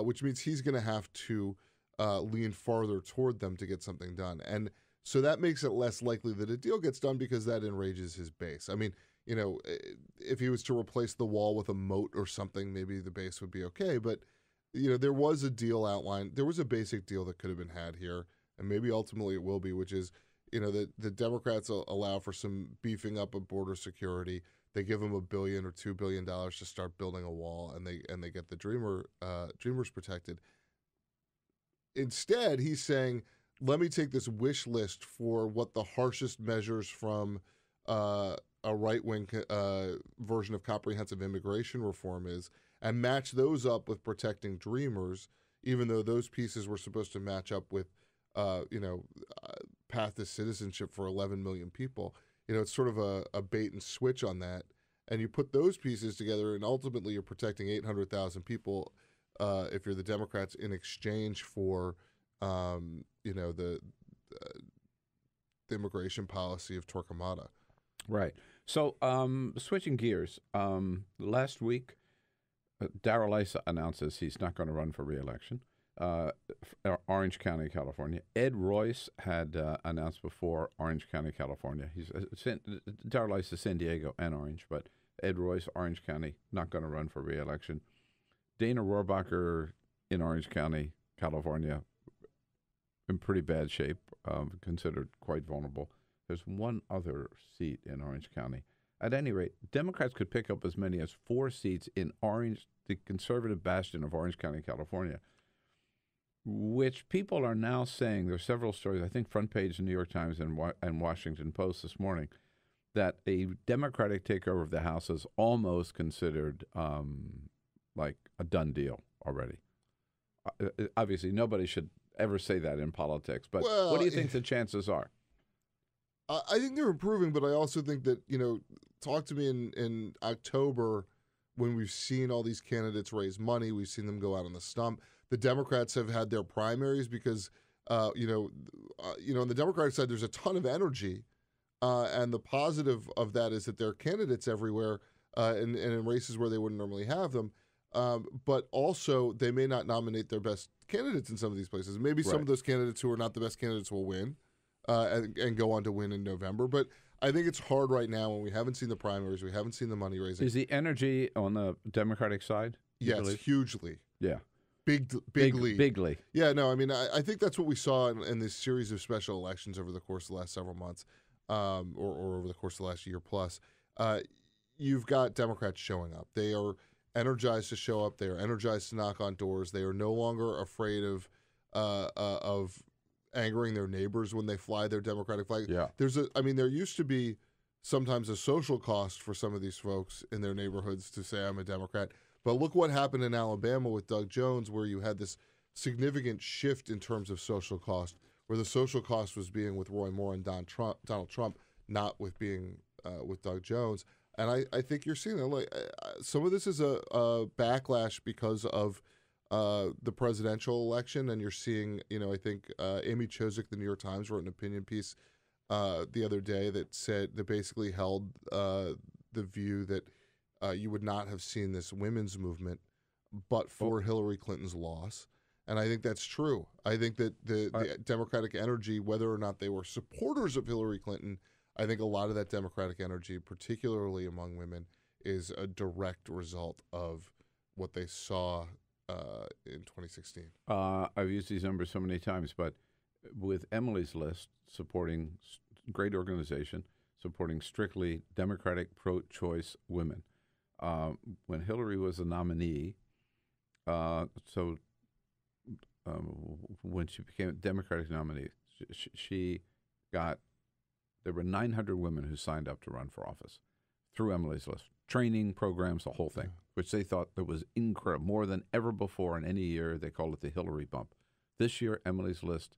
which means he's going to have to lean farther toward them to get something done. And so that makes it less likely that a deal gets done because that enrages his base. I mean, if he was to replace the wall with a moat or something, maybe the base would be okay. But, there was a deal outlined. There was a basic deal that could have been had here, and maybe ultimately it will be, which is, the Democrats allow for some beefing up of border security. They give them $1 billion or $2 billion to start building a wall, and they get the dreamers protected. Instead, he's saying, let me take this wish list for what the harshest measures from a right-wing version of comprehensive immigration reform is and match those up with protecting dreamers, even though those pieces were supposed to match up with, path to citizenship for 11 million people. It's sort of a bait and switch on that. And you put those pieces together, and ultimately you're protecting 800,000 people if you're the Democrats in exchange for the immigration policy of Torquemada. Right. So switching gears, last week, Darrell Issa announces he's not going to run for re-election. Orange County, California. Ed Royce had announced before Orange County, California. He's Darrell Issa, San Diego and Orange, but Ed Royce, Orange County, not going to run for re-election. Dana Rohrabacher in Orange County, California, in pretty bad shape, considered quite vulnerable. There's one other seat in Orange County. At any rate, Democrats could pick up as many as 4 seats in Orange, the conservative bastion of Orange County, California, which people are now saying, there's several stories, I think front page of the New York Times and Washington Post this morning, that a Democratic takeover of the House is almost considered like a done deal already. Obviously, nobody should ever say that in politics, but what do you think the chances are? I think they're improving, but I also think that, talk to me in October when we've seen all these candidates raise money, we've seen them go out on the stump. The Democrats have had their primaries because, on the Democratic side, there's a ton of energy, and the positive of that is that there are candidates everywhere and in races where they wouldn't normally have them. But also, they may not nominate their best candidates in some of these places. Maybe some of those candidates who are not the best candidates will win and go on to win in November. But I think it's hard right now when we haven't seen the primaries, we haven't seen the money raising. Is the energy on the Democratic side? Yes, hugely. Yeah. Bigly. Yeah, no, I mean, I think that's what we saw in this series of special elections over the course of the last several months, or over the course of the last year plus. You've got Democrats showing up. They are energized to show up. They are energized to knock on doors. They are no longer afraid of angering their neighbors when they fly their Democratic flag. Yeah. There used to be sometimes a social cost for some of these folks in their neighborhoods to say, I'm a Democrat. But look what happened in Alabama with Doug Jones, where you had this significant shift in terms of social cost, where the social cost was being with Roy Moore and Donald Trump, not with being with Doug Jones. And I think you're seeing that. Like, some of this is a backlash because of the presidential election, and you're seeing, I think Amy Chozick, the New York Times, wrote an opinion piece the other day that basically held the view that you would not have seen this women's movement but for Hillary Clinton's loss. And I think that's true. I think that the Democratic energy, whether or not they were supporters of Hillary Clinton, I think a lot of that Democratic energy, particularly among women, is a direct result of what they saw in 2016. I've used these numbers so many times, but with Emily's List supporting great organization, supporting strictly Democratic pro-choice women. When Hillary was a nominee, when she became a Democratic nominee, there were 900 women who signed up to run for office through Emily's List. Training programs, the whole thing, which they thought that was incredible, more than ever before in any year. They called it the Hillary bump. This year, Emily's List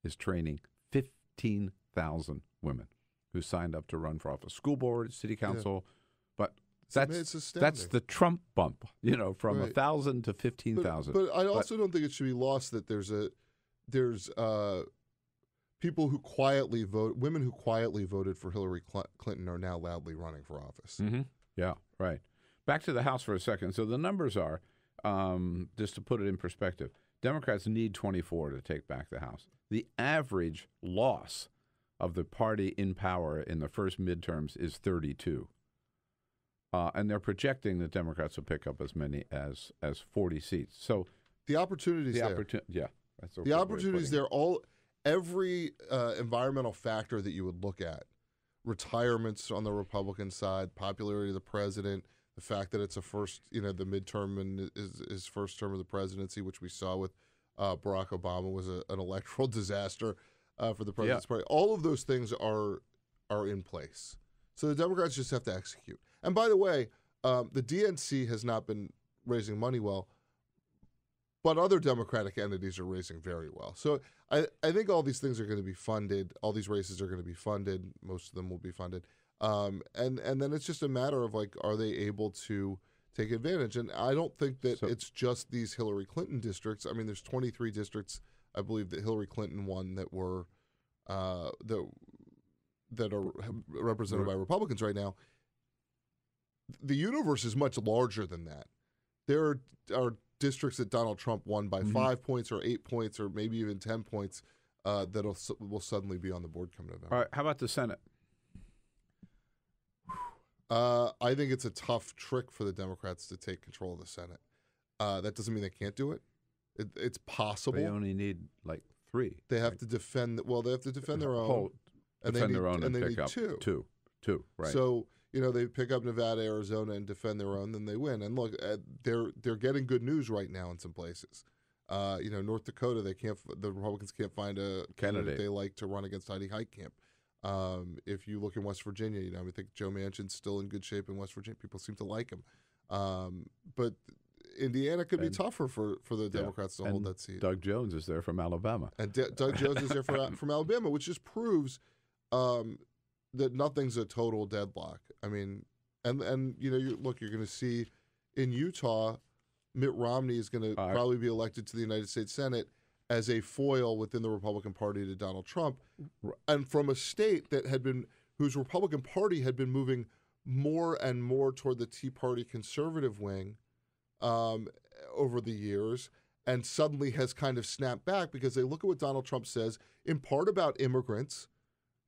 is training 15,000 women who signed up to run for office. School board, city council, but that's the Trump bump, from 1,000 to 15,000. But I also don't think it should be lost that there's people who quietly women who quietly voted for Hillary Clinton are now loudly running for office. Mm-hmm. Yeah, right. Back to the House for a second. So the numbers are, just to put it in perspective, Democrats need 24 to take back the House. The average loss of the party in power in the first midterms is 32. And they're projecting that Democrats will pick up as many as 40 seats. So the opportunities there. That's the opportunities there. Every environmental factor that you would look at, retirements on the Republican side, popularity of the president, the fact that it's a first, the midterm and his first term of the presidency, which we saw with Barack Obama was an electoral disaster for the president's party. All of those things are in place. So the Democrats just have to execute. And by the way, the DNC has not been raising money well, but other Democratic entities are raising very well. So I think all these things are going to be funded. All these races are going to be funded. Most of them will be funded. And then it's just a matter of, are they able to take advantage? And I don't think that it's just these Hillary Clinton districts. I mean, there's 23 districts, I believe, that Hillary Clinton won that were that are represented by Republicans right now. The universe is much larger than that. There are districts that Donald Trump won by 5 points or 8 points or maybe even 10 points that will suddenly be on the board come November. All right, how about the Senate? I think it's a tough trick for the Democrats to take control of the Senate. That doesn't mean they can't do it. It's possible. They only need 3. They have to defend. Well, they have to defend their own. And they need two. Right. So they pick up Nevada, Arizona, and defend their own, then they win. And look, they're getting good news right now in some places. North Dakota, the Republicans can't find a candidate they like to run against Heidi Heitkamp. If you look in West Virginia, I think Joe Manchin's still in good shape in West Virginia. People seem to like him. But Indiana could be tougher for the Democrats to hold that seat. Doug Jones is there from Alabama. And Doug Jones is there from Alabama, which just proves that nothing's a total deadlock. I mean, and you're going to see in Utah, Mitt Romney is going to probably be elected to the United States Senate as a foil within the Republican Party to Donald Trump, and from a state whose Republican Party had been moving more and more toward the Tea Party conservative wing over the years, and suddenly has kind of snapped back because they look at what Donald Trump says, in part about immigrants,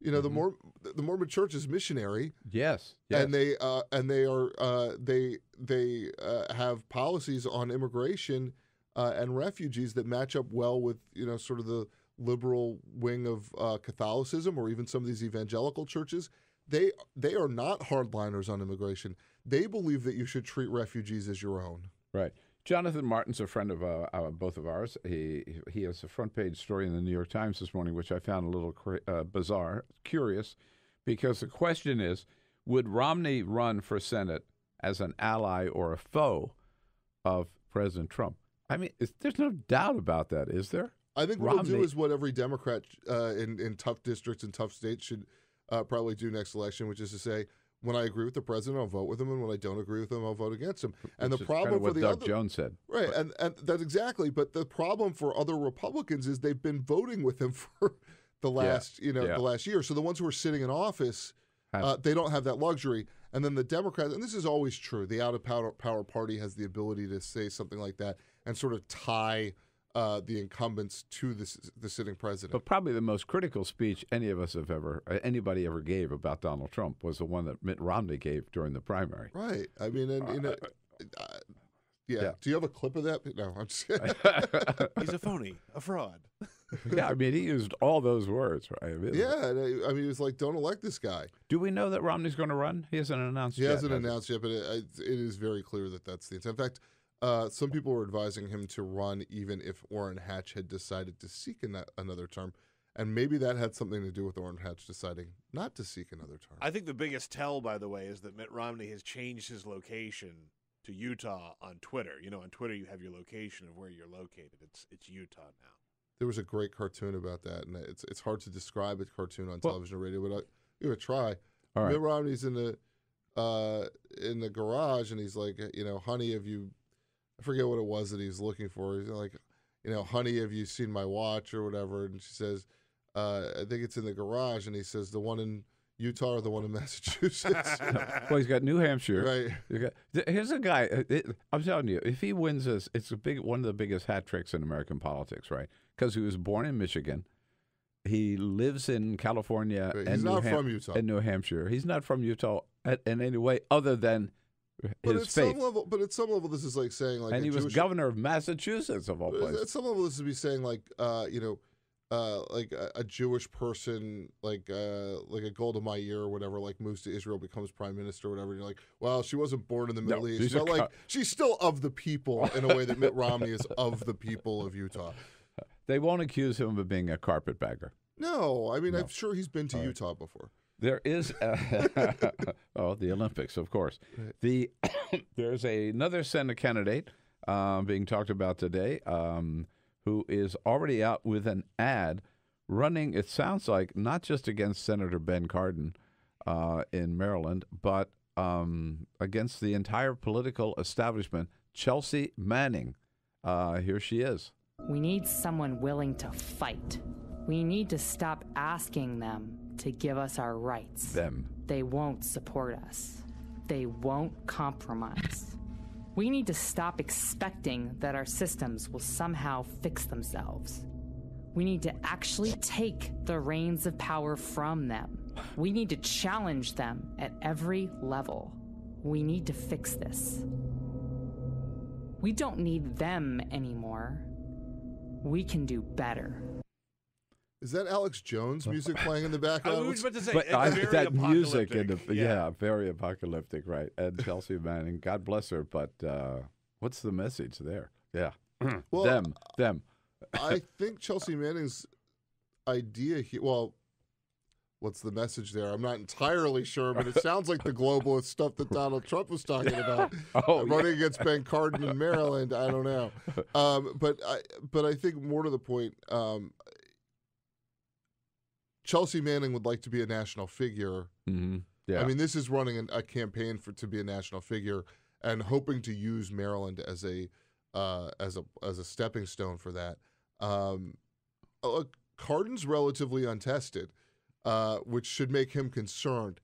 You know, the Mormon Church is missionary. Yes. And they have policies on immigration and refugees that match up well with, you know, sort of the liberal wing of Catholicism, or even some of these evangelical churches. They are not hardliners on immigration. They believe that you should treat refugees as your own. Right. Jonathan Martin's a friend of both of ours. He has a front page story in the New York Times this morning, which I found a little bizarre, curious, because the question is, would Romney run for Senate as an ally or a foe of President Trump? I mean, there's no doubt about that, is there? I think what he'll do is what every Democrat in tough districts and tough states should probably do next election, which is to say, when I agree with the president, I'll vote with him, and when I don't agree with him, I'll vote against him. And Which the is problem kind of for what the Doug other, Jones said, right? And that's exactly. But the problem for other Republicans is they've been voting with him for the last, the last year. So the ones who are sitting in office, they don't have that luxury. And then the Democrats, and this is always true, the out of power party has the ability to say something like that and sort of tie the incumbents to the sitting president. But probably the most critical speech anybody ever gave about Donald Trump was the one that Mitt Romney gave during the primary. Right. I mean, yeah. Do you have a clip of that? No, I'm just kidding. He's a phony, a fraud. Yeah, I mean, he used all those words, right? Yeah, I mean, it was like, don't elect this guy. Do we know that Romney's going to run? He hasn't announced yet. He hasn't announced yet, but it is very clear that that's the intent. In fact, some people were advising him to run even if Orrin Hatch had decided to seek another term. And maybe that had something to do with Orrin Hatch deciding not to seek another term. I think the biggest tell, by the way, is that Mitt Romney has changed his location to Utah on Twitter. You know, on Twitter you have your location of where you're located. It's Utah now. There was a great cartoon about that, and it's hard to describe a cartoon on television or radio, but I'm going to try. All right. Mitt Romney's in the garage, and he's like, honey, have you... I forget what it was that he's looking for. He's like, honey, have you seen my watch or whatever? And she says, I think it's in the garage. And he says, the one in Utah or the one in Massachusetts? Well, he's got New Hampshire. Right. Here's a guy. I'm telling you, if he wins this, it's one of the biggest hat tricks in American politics, right? Because he was born in Michigan. He lives in California. Right. He's not from Utah. And New Hampshire. He's not from Utah in any way other than his faith. But at some level, this is like saying, like, and he was governor of Massachusetts, of all places. At some level, this would be saying, like, like a Jewish person, like a Golda Meir or whatever, like moves to Israel, becomes prime minister or whatever. And you're like, well, she wasn't born in the Middle East, but like she's still of the people in a way that Mitt Romney is of the people of Utah. They won't accuse him of being a carpetbagger. No, I mean, I'm sure he's been to Utah before. There is, the Olympics, of course. There's another Senate candidate being talked about today who is already out with an ad running, it sounds like, not just against Senator Ben Cardin in Maryland, but against the entire political establishment, Chelsea Manning. Here she is. We need someone willing to fight. We need to stop asking them to give us our rights. Them. They won't support us. They won't compromise. We need to stop expecting that our systems will somehow fix themselves. We need to actually take the reins of power from them. We need to challenge them at every level. We need to fix this. We don't need them anymore. We can do better. Is that Alex Jones music playing in the background? I was about to say, that music, very apocalyptic, right? And Chelsea Manning, God bless her, but what's the message there? Yeah, well, them. I think Chelsea Manning's idea here. Well, what's the message there? I'm not entirely sure, but it sounds like the globalist stuff that Donald Trump was talking about. Running against Ben Cardin in Maryland. I don't know, but I think more to the point. Chelsea Manning would like to be a national figure. Mm-hmm. Yeah. I mean, this is running a campaign to be a national figure and hoping to use Maryland as a stepping stone for that. Cardin's relatively untested, which should make him concerned.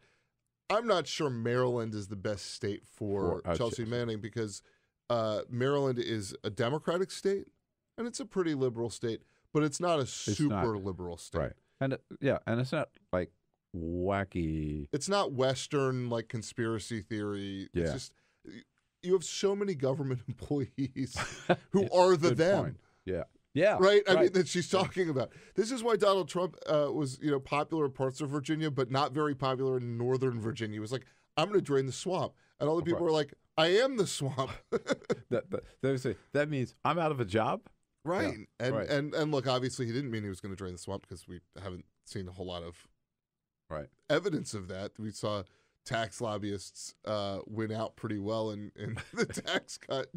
I'm not sure Maryland is the best state for Chelsea Manning because Maryland is a Democratic state and it's a pretty liberal state, but it's not a super liberal state. Right. And and it's not like wacky. It's not Western like conspiracy theory. Yeah. It's just you have so many government employees who are the them. Point. Yeah. Yeah. Right? I mean, that she's talking about. This is why Donald Trump was, popular in parts of Virginia, but not very popular in Northern Virginia. He was like, I'm going to drain the swamp. And all the people were like, I am the swamp. That means I'm out of a job? Right. Yeah. And look, obviously he didn't mean he was going to drain the swamp because we haven't seen a whole lot of evidence of that. We saw tax lobbyists win out pretty well in the tax cut.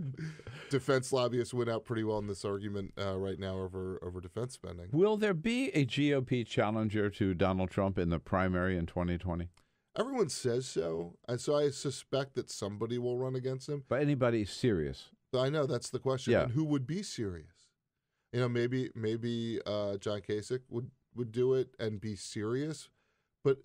Defense lobbyists win out pretty well in this argument right now over defense spending. Will there be a GOP challenger to Donald Trump in the primary in 2020? Everyone says so, and so I suspect that somebody will run against him. But anybody serious? I know, that's the question. Yeah. And who would be serious? Maybe John Kasich would do it and be serious. But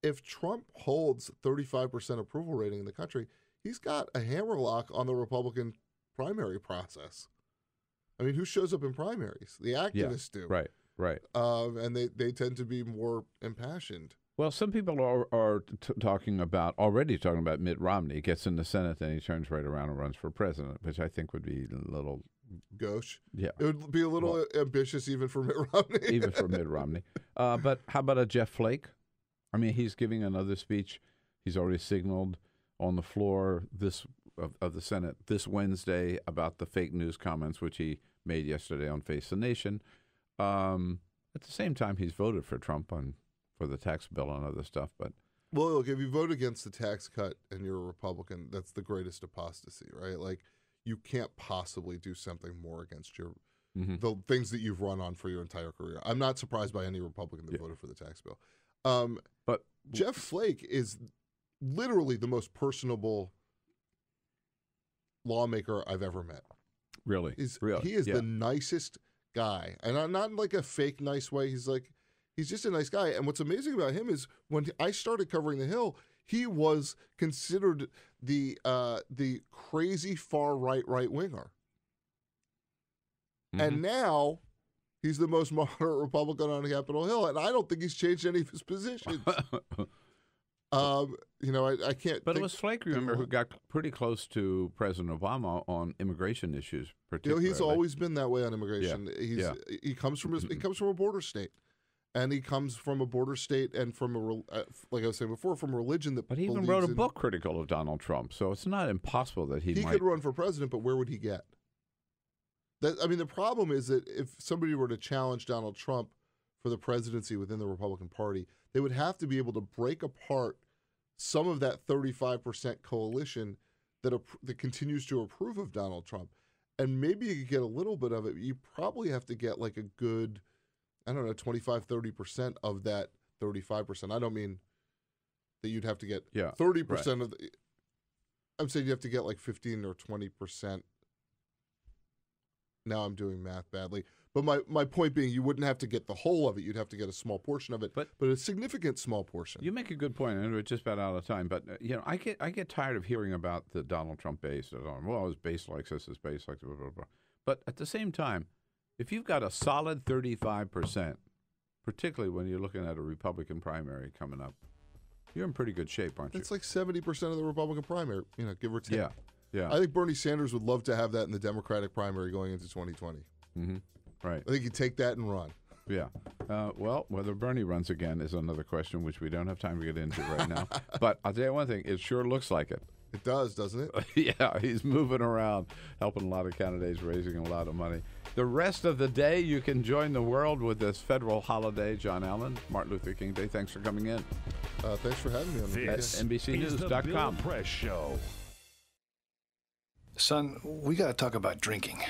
if Trump holds 35% approval rating in the country, he's got a hammerlock on the Republican primary process. I mean, who shows up in primaries? The activists do. Right. And they tend to be more impassioned. Well, some people are already talking about Mitt Romney. He gets in the Senate, then he turns right around and runs for president, which I think would be a little gauche. Yeah, it would be a little ambitious even for Mitt Romney. Even for Mitt Romney. But how about a Jeff Flake? I mean, he's giving another speech. He's already signaled on the floor of the Senate this Wednesday about the fake news comments, which he made yesterday on Face the Nation. At the same time, he's voted for Trump for the tax bill and other stuff. But well, look, if you vote against the tax cut and you're a Republican, that's the greatest apostasy, right? Like, you can't possibly do something more against the things that you've run on for your entire career. I'm not surprised by any Republican that voted for the tax bill. But Jeff Flake is literally the most personable lawmaker I've ever met. Really? He is the nicest guy. And not in like a fake nice way. He's just a nice guy. And what's amazing about him is when I started covering the Hill, he was considered the crazy far right winger. And now he's the most moderate Republican on Capitol Hill, and I don't think he's changed any of his positions. I can't. But it was Flake, remember, who got pretty close to President Obama on immigration issues. Particularly. He's always been that way on immigration. Yeah. He comes from a border state. And he comes from a border state and from like I was saying before, from a religion that. But he even wrote a book critical of Donald Trump, so it's not impossible that he could run for president. But where would he get? The problem is that if somebody were to challenge Donald Trump for the presidency within the Republican Party, they would have to be able to break apart some of that 35% coalition that continues to approve of Donald Trump, and maybe you could get a little bit of it. You probably have to get like a good, 25-30% of that 35%. I don't mean that you'd have to get 30% of the. I'm saying you have to get like 15 or 20%. Now I'm doing math badly. But my point being, you wouldn't have to get the whole of it. You'd have to get a small portion of it, but a significant small portion. You make a good point, and we're just about out of time. But I get tired of hearing about the Donald Trump base. Well, his base likes this, his base likes blah, blah, blah. But at the same time, if you've got a solid 35%, particularly when you're looking at a Republican primary coming up, you're in pretty good shape, aren't you? It's like 70% of the Republican primary, give or take. Yeah. I think Bernie Sanders would love to have that in the Democratic primary going into 2020. Mm-hmm. Right. I think he'd take that and run. Yeah. Well, whether Bernie runs again is another question, which we don't have time to get into right now. But I'll tell you one thing. It sure looks like it. It does, doesn't it? Yeah. He's moving around, helping a lot of candidates, raising a lot of money. The rest of the day, you can join the world with this federal holiday. John Allen, Martin Luther King Day. Thanks for coming in. Thanks for having me on the This NBCnews.com. is the Bill Press Show. Son, we got to talk about drinking.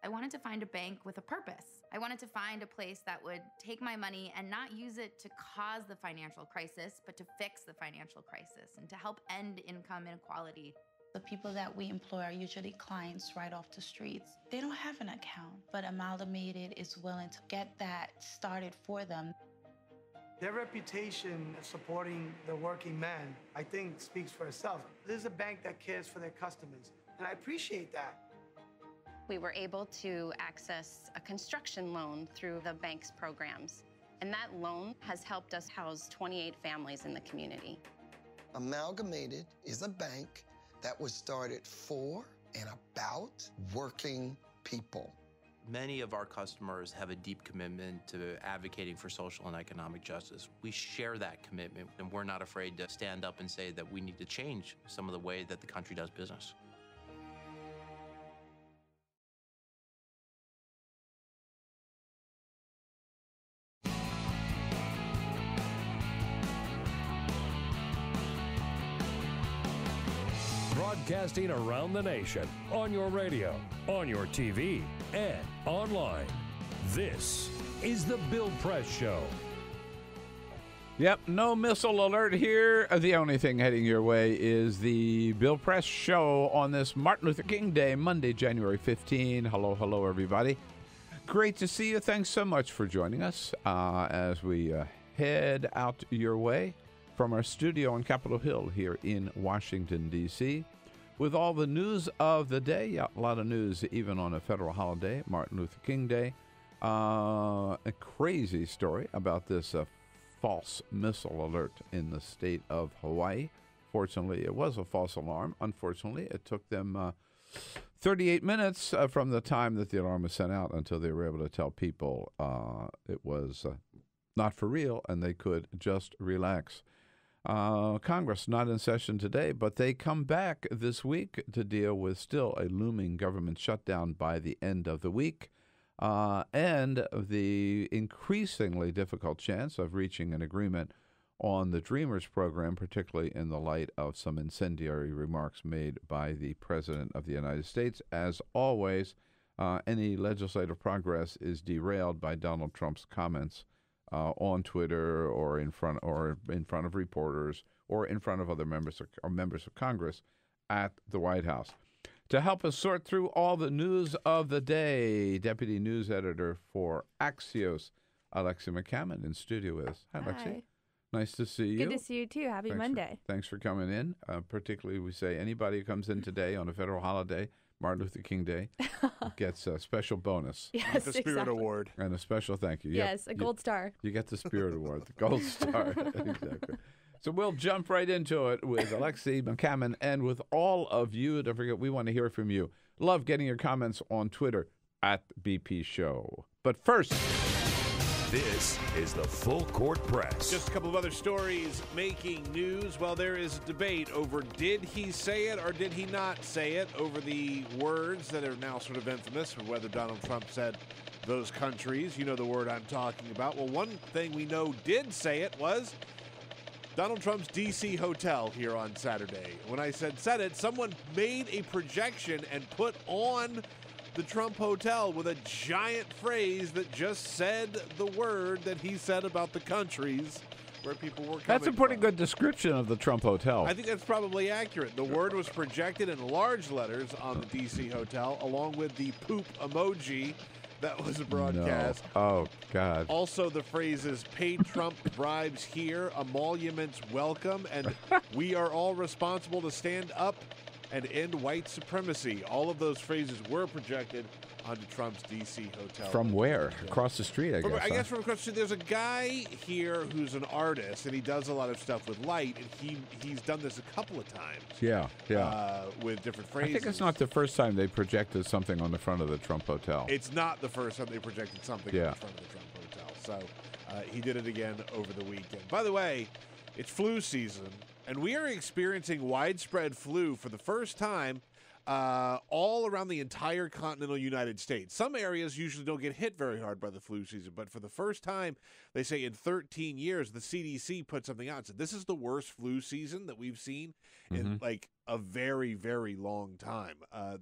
I wanted to find a bank with a purpose. I wanted to find a place that would take my money and not use it to cause the financial crisis, but to fix the financial crisis and to help end income inequality. The people that we employ are usually clients right off the streets. They don't have an account, but Amalgamated is willing to get that started for them. Their reputation of supporting the working man, I think, speaks for itself. This is a bank that cares for their customers, and I appreciate that. we were able to access a construction loan through the bank's programs. And that loan has helped us house 28 families in the community. Amalgamated is a bank that was started for and about working people. Many of our customers have a deep commitment to advocating for social and economic justice. We share that commitment, and we're not afraid to stand up and say that we need to change some of the way that the country does business. Broadcasting around the nation, on your radio, on your TV, and online. This is the Bill Press Show. Yep, no missile alert here. The only thing heading your way is the Bill Press Show on this Martin Luther King Day, Monday, January 15. Hello, everybody. Great to see you. Thanks so much for joining us as we head out your way from our studio on Capitol Hill here in Washington, D.C., with all the news of the day. Yeah, a lot of news even on a federal holiday, Martin Luther King Day. A crazy story about this false missile alert in the state of Hawaii. Fortunately, it was a false alarm. Unfortunately, it took them 38 minutes from the time that the alarm was sent out until they were able to tell people it was not for real and they could just relax. Congress not in session today, but they come back this week to deal with still a looming government shutdown by the end of the week and the increasingly difficult chance of reaching an agreement on the Dreamers program, particularly in the light of some incendiary remarks made by the President of the United States. As always, any legislative progress is derailed by Donald Trump's comments on Twitter or in front of reporters or in front of other members of Congress at the White House. To help us sort through all the news of the day, Deputy News Editor for Axios, Alexi McCammond, in studio with us. Hi, Alexi. Hi. Nice to see you. Good to see you, too. Happy Monday. Thanks for coming in. Particularly, we say anybody who comes in today on a federal holiday, Martin Luther King Day, gets a special bonus. Yes, the Spirit Award. And a special thank you. Yes, a gold star. You get the Spirit Award, the gold star. Exactly. So we'll jump right into it with Alexi McCammond and with all of you. Don't forget, we want to hear from you. Love getting your comments on Twitter at BP Show. But first, this is the Full Court Press. Just a couple of other stories making news. Well, there is a debate over did he say it or did he not say it over the words that are now sort of infamous for whether Donald Trump said those countries. You know the word I'm talking about. Well, one thing we know did say it was Donald Trump's D.C. hotel here on Saturday. When I said it, someone made a projection and put on the Trump hotel with a giant phrase that just said the word that he said about the countries where people were coming That's a pretty from. good description of the Trump hotel. I think that's probably accurate. The word was projected in large letters on the D.C. hotel, along with the poop emoji that was broadcast. No. Oh, God. Also, the phrases, pay Trump bribes here, emoluments welcome, and we are all responsible to stand up and end white supremacy. All of those phrases were projected onto Trump's D.C. hotel. From where? Across the street, I guess. I guess from across the street. There's a guy here who's an artist, and he does a lot of stuff with light, and he's done this a couple of times. Yeah. With different phrases. I think it's not the first time they projected something on the front of the Trump hotel. It's not the first time they projected something on the front of the Trump hotel. So he did it again over the weekend. By the way, it's flu season, and we are experiencing widespread flu for the first time all around the entire continental United States. Some areas usually don't get hit very hard by the flu season, but for the first time, they say in 13 years, the CDC put something out and said, this is the worst flu season that we've seen in like a very, very long time.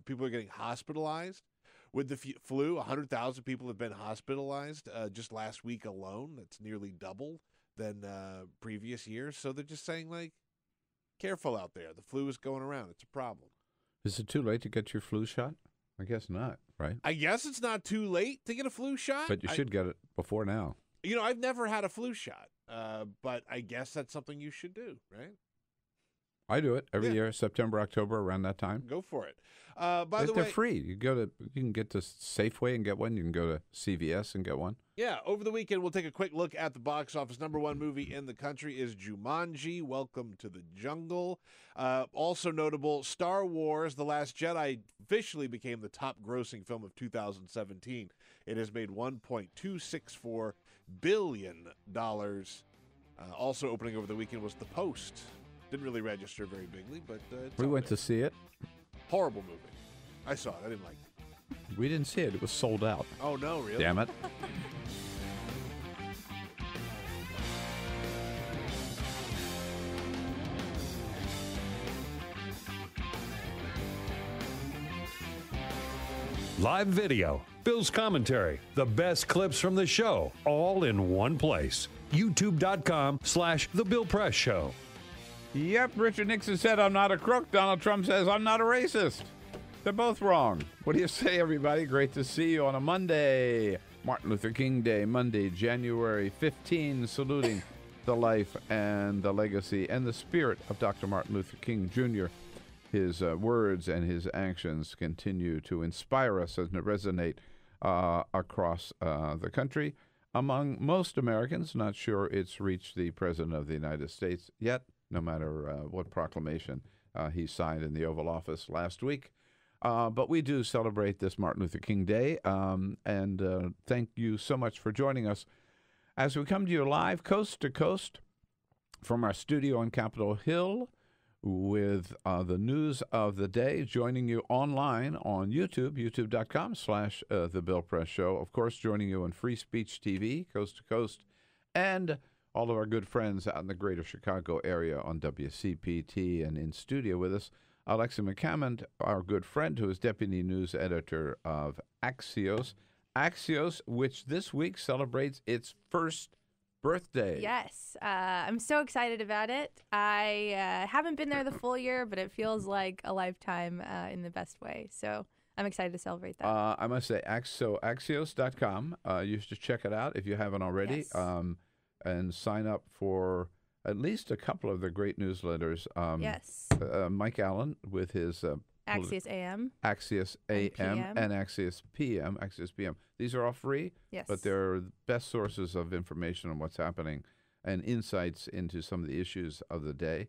People are getting hospitalized with the flu. 100,000 people have been hospitalized just last week alone. That's nearly double than previous years. So they're just saying, like, careful out there. The flu is going around. It's a problem. Is it too late to get your flu shot? I guess not, right? I guess it's not too late to get a flu shot. But you should get it before now. You know, I've never had a flu shot, but I guess that's something you should do, right? I do it every year, September, October, around that time. Go for it. By the way, they're free. You can get to Safeway and get one. You can go to CVS and get one. Yeah, over the weekend, we'll take a quick look at the box office. #1 movie in the country is Jumanji, Welcome to the Jungle. Also notable, Star Wars, The Last Jedi officially became the top grossing film of 2017. It has made $1.264 billion. Also opening over the weekend was The Post. Didn't really register very bigly, but we went to see it. Horrible movie. I saw it. I didn't like it. We didn't see it. It was sold out. Oh, no, really? Damn it. Live video, Bill's commentary, the best clips from the show, all in one place. YouTube.com/The Bill Press Show. Yep, Richard Nixon said, I'm not a crook. Donald Trump says, I'm not a racist. They're both wrong. What do you say, everybody? Great to see you on a Monday. Martin Luther King Day, Monday, January 15, saluting the life and the legacy and the spirit of Dr. Martin Luther King Jr. His words and his actions continue to inspire us and to resonate across the country. Among most Americans, not sure it's reached the President of the United States yet, no matter what proclamation he signed in the Oval Office last week. But we do celebrate this Martin Luther King Day, and thank you so much for joining us as we come to you live, coast to coast, from our studio on Capitol Hill with the news of the day, joining you online on YouTube, youtube.com/The Bill Press Show. Of course, joining you on Free Speech TV, coast to coast, and all of our good friends out in the greater Chicago area on WCPT, and in studio with us, Alexi McCammond, our good friend, who is deputy news editor of Axios. Axios, which this week celebrates its first birthday. Yes, I'm so excited about it. I haven't been there the full year, but it feels like a lifetime in the best way. So I'm excited to celebrate that. I must say, Axios.com. You should check it out if you haven't already, and sign up for at least a couple of the great newsletters. Yes. Mike Allen with his Axios AM. Axios AM and Axios PM. Axios PM. These are all free, but they're the best sources of information on what's happening and insights into some of the issues of the day.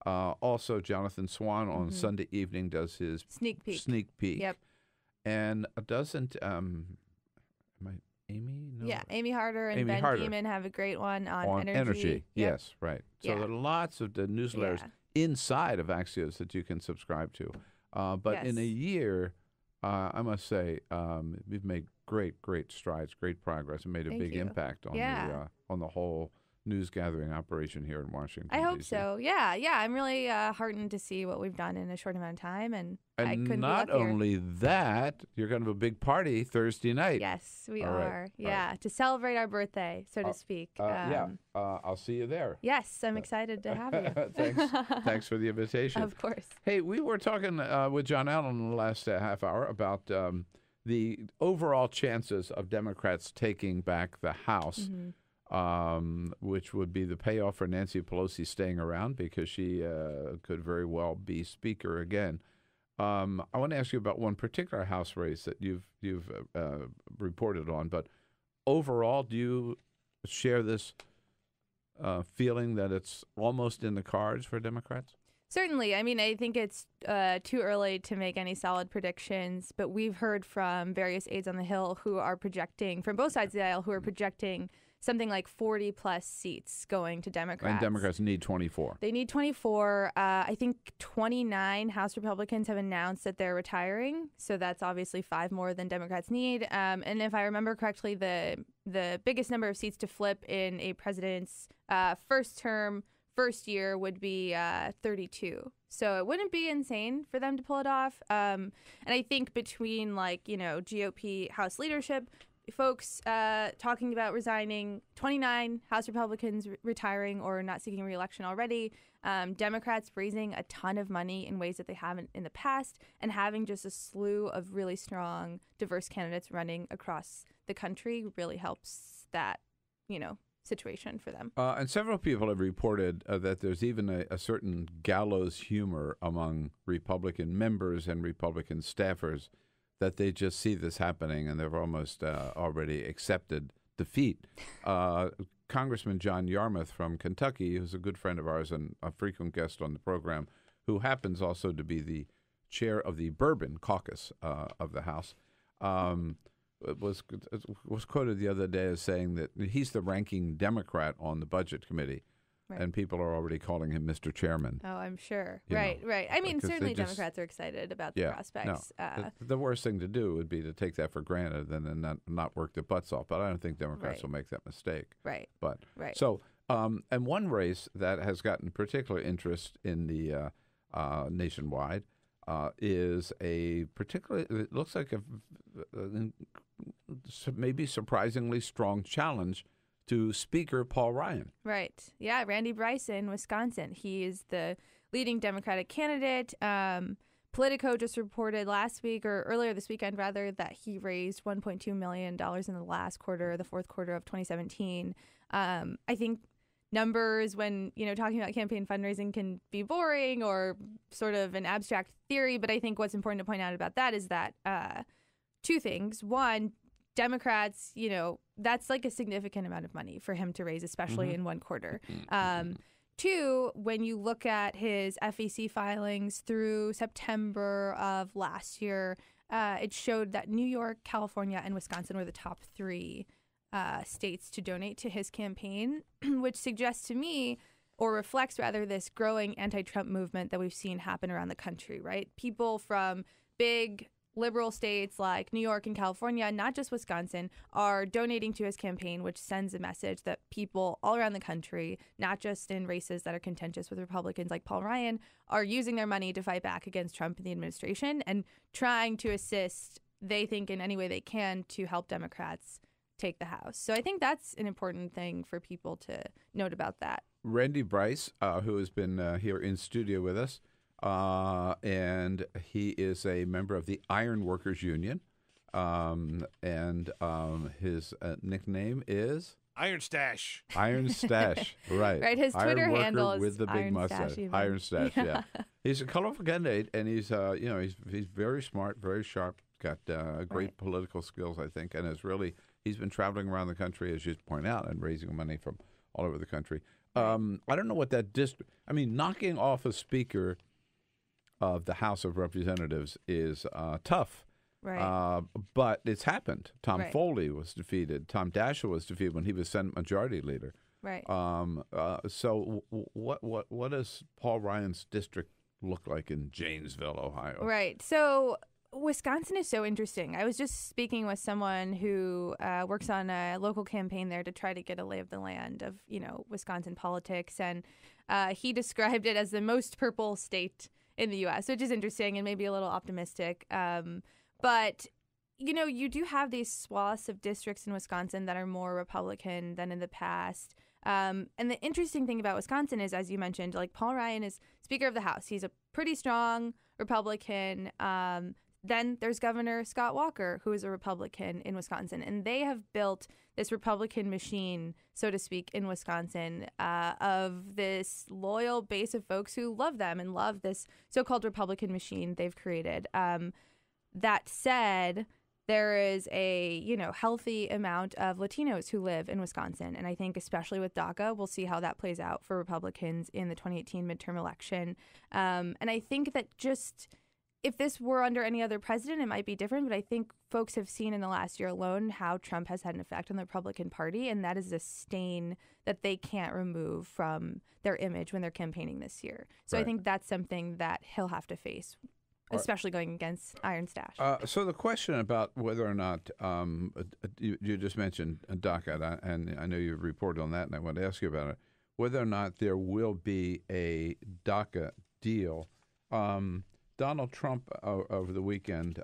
Also, Jonathan Swan on Sunday evening does his sneak peek. Yep. And doesn't Amy? No. Yeah, Amy Harder and Ben Beeman have a great one on energy. Yep. Yes, right. So there are lots of the newsletters inside of Axios that you can subscribe to. But in a year, I must say, we've made great strides, great progress, and made a big impact on the whole news gathering operation here in Washington. I hope so. Yeah. I'm really heartened to see what we've done in a short amount of time, and I couldn't not be luckier. only that, you're going to have a big party Thursday night. Yes, we are. Yeah, to celebrate our birthday, so to speak. I'll see you there. Yes, I'm excited to have you. Thanks for the invitation. Of course. Hey, we were talking with John Allen in the last half hour about the overall chances of Democrats taking back the House. Which would be the payoff for Nancy Pelosi staying around because she could very well be Speaker again. I want to ask you about one particular House race that you've reported on, but overall, do you share this feeling that it's almost in the cards for Democrats? Certainly. I mean, I think it's too early to make any solid predictions, but we've heard from various aides on the Hill who are projecting, from both sides of the aisle, who are projecting something like 40-plus seats going to Democrats. And Democrats need 24. They need 24. I think 29 House Republicans have announced that they're retiring, so that's obviously 5 more than Democrats need. And if I remember correctly, the biggest number of seats to flip in a president's first year would be 32. So it wouldn't be insane for them to pull it off. And I think between GOP House leadership, folks talking about resigning, 29 House Republicans retiring or not seeking re-election already, Democrats raising a ton of money in ways that they haven't in the past, and having just a slew of really strong, diverse candidates running across the country really helps that, situation for them. And several people have reported that there's even a certain gallows humor among Republican members and Republican staffers, that they just see this happening and they've almost already accepted defeat. Congressman John Yarmouth from Kentucky, who's a good friend of ours and a frequent guest on the program, who happens also to be the chair of the Bourbon Caucus of the House, was quoted the other day as saying that he's the ranking Democrat on the Budget Committee, and people are already calling him Mr. Chairman. Oh, I'm sure. You Right. I mean, certainly just, Democrats are excited about the prospects. No. The worst thing to do would be to take that for granted and then not work their butts off. But I don't think Democrats will make that mistake. Right. But right. So, and one race that has gotten particular interest in the nationwide is a particularly, it looks like a maybe surprisingly strong challenge to Speaker Paul Ryan. Right. Yeah, Randy Bryson, Wisconsin. He is the leading Democratic candidate. Politico just reported last week, or earlier this weekend rather, that he raised $1.2 million in the last quarter, the fourth quarter of 2017. I think numbers when, talking about campaign fundraising can be boring or sort of an abstract theory, but I think what's important to point out about that is that two things. One, Democrats, that's like a significant amount of money for him to raise, especially in one quarter. Two, when you look at his FEC filings through September of last year, it showed that New York, California, and Wisconsin were the top three states to donate to his campaign, which suggests to me, or reflects rather, this growing anti-Trump movement that we've seen happen around the country, right? People from big liberal states like New York and California, not just Wisconsin, are donating to his campaign, which sends a message that people all around the country, not just in races that are contentious with Republicans like Paul Ryan, are using their money to fight back against Trump and the administration and trying to assist, they think, in any way they can to help Democrats take the House. So I think that's an important thing for people to note about that. Randy Bryce, who has been here in studio with us, and he is a member of the Iron Workers Union, and his nickname is Iron Stash. Iron Stash, right? Right. His Twitter Iron handle worker is with the big Iron mustache. Stash even. Iron Stash, yeah. He's a colorful candidate, and he's he's very smart, very sharp, got great political skills, I think, and he's been traveling around the country, as you point out, and raising money from all over the country. I don't know what that knocking off a speaker of the House of Representatives is tough, right? But it's happened. Tom Foley was defeated. Tom Daschle was defeated when he was Senate Majority Leader, right? So what does Paul Ryan's district look like in Janesville, Ohio? Right. So Wisconsin is so interesting. I was just speaking with someone who works on a local campaign there to try to get a lay of the land of Wisconsin politics, and he described it as the most purple state in the U.S., which is interesting and maybe a little optimistic. But, you do have these swaths of districts in Wisconsin that are more Republican than in the past. And the interesting thing about Wisconsin is, as you mentioned, like Paul Ryan is Speaker of the House. He's a pretty strong Republican. Then there's Governor Scott Walker, who is a Republican in Wisconsin. And they have built this Republican machine, so to speak, in Wisconsin, of this loyal base of folks who love them and love this so-called Republican machine they've created. That said, there is a healthy amount of Latinos who live in Wisconsin. And I think especially with DACA, we'll see how that plays out for Republicans in the 2018 midterm election. And I think that if this were under any other president, it might be different. But I think folks have seen in the last year alone how Trump has had an effect on the Republican Party. And that is a stain that they can't remove from their image when they're campaigning this year. So I think that's something that he'll have to face, especially going against Iron Stash. So the question about whether or not you just mentioned DACA, and I know you reported on that, and I want to ask you about it, whether or not there will be a DACA deal. Donald Trump over the weekend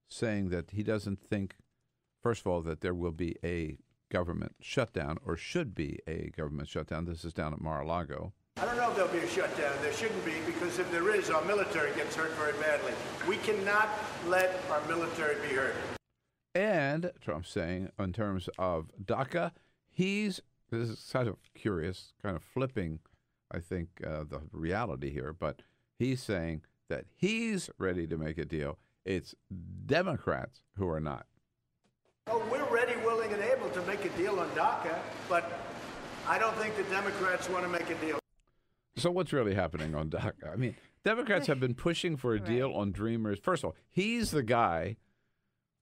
saying that he doesn't think, first of all, that there will be a government shutdown or should be a government shutdown. This is down at Mar-a-Lago. I don't know if there'll be a shutdown. There shouldn't be, because if there is, our military gets hurt very badly. We cannot let our military be hurt. And Trump's saying, in terms of DACA, this is kind of curious, kind of flipping, I think, the reality here, but he's saying that he's ready to make a deal. It's Democrats who are not. Oh, we're ready, willing, and able to make a deal on DACA, but I don't think the Democrats want to make a deal. So what's really happening on DACA? I mean, Democrats have been pushing for a deal on Dreamers. First of all, he's the guy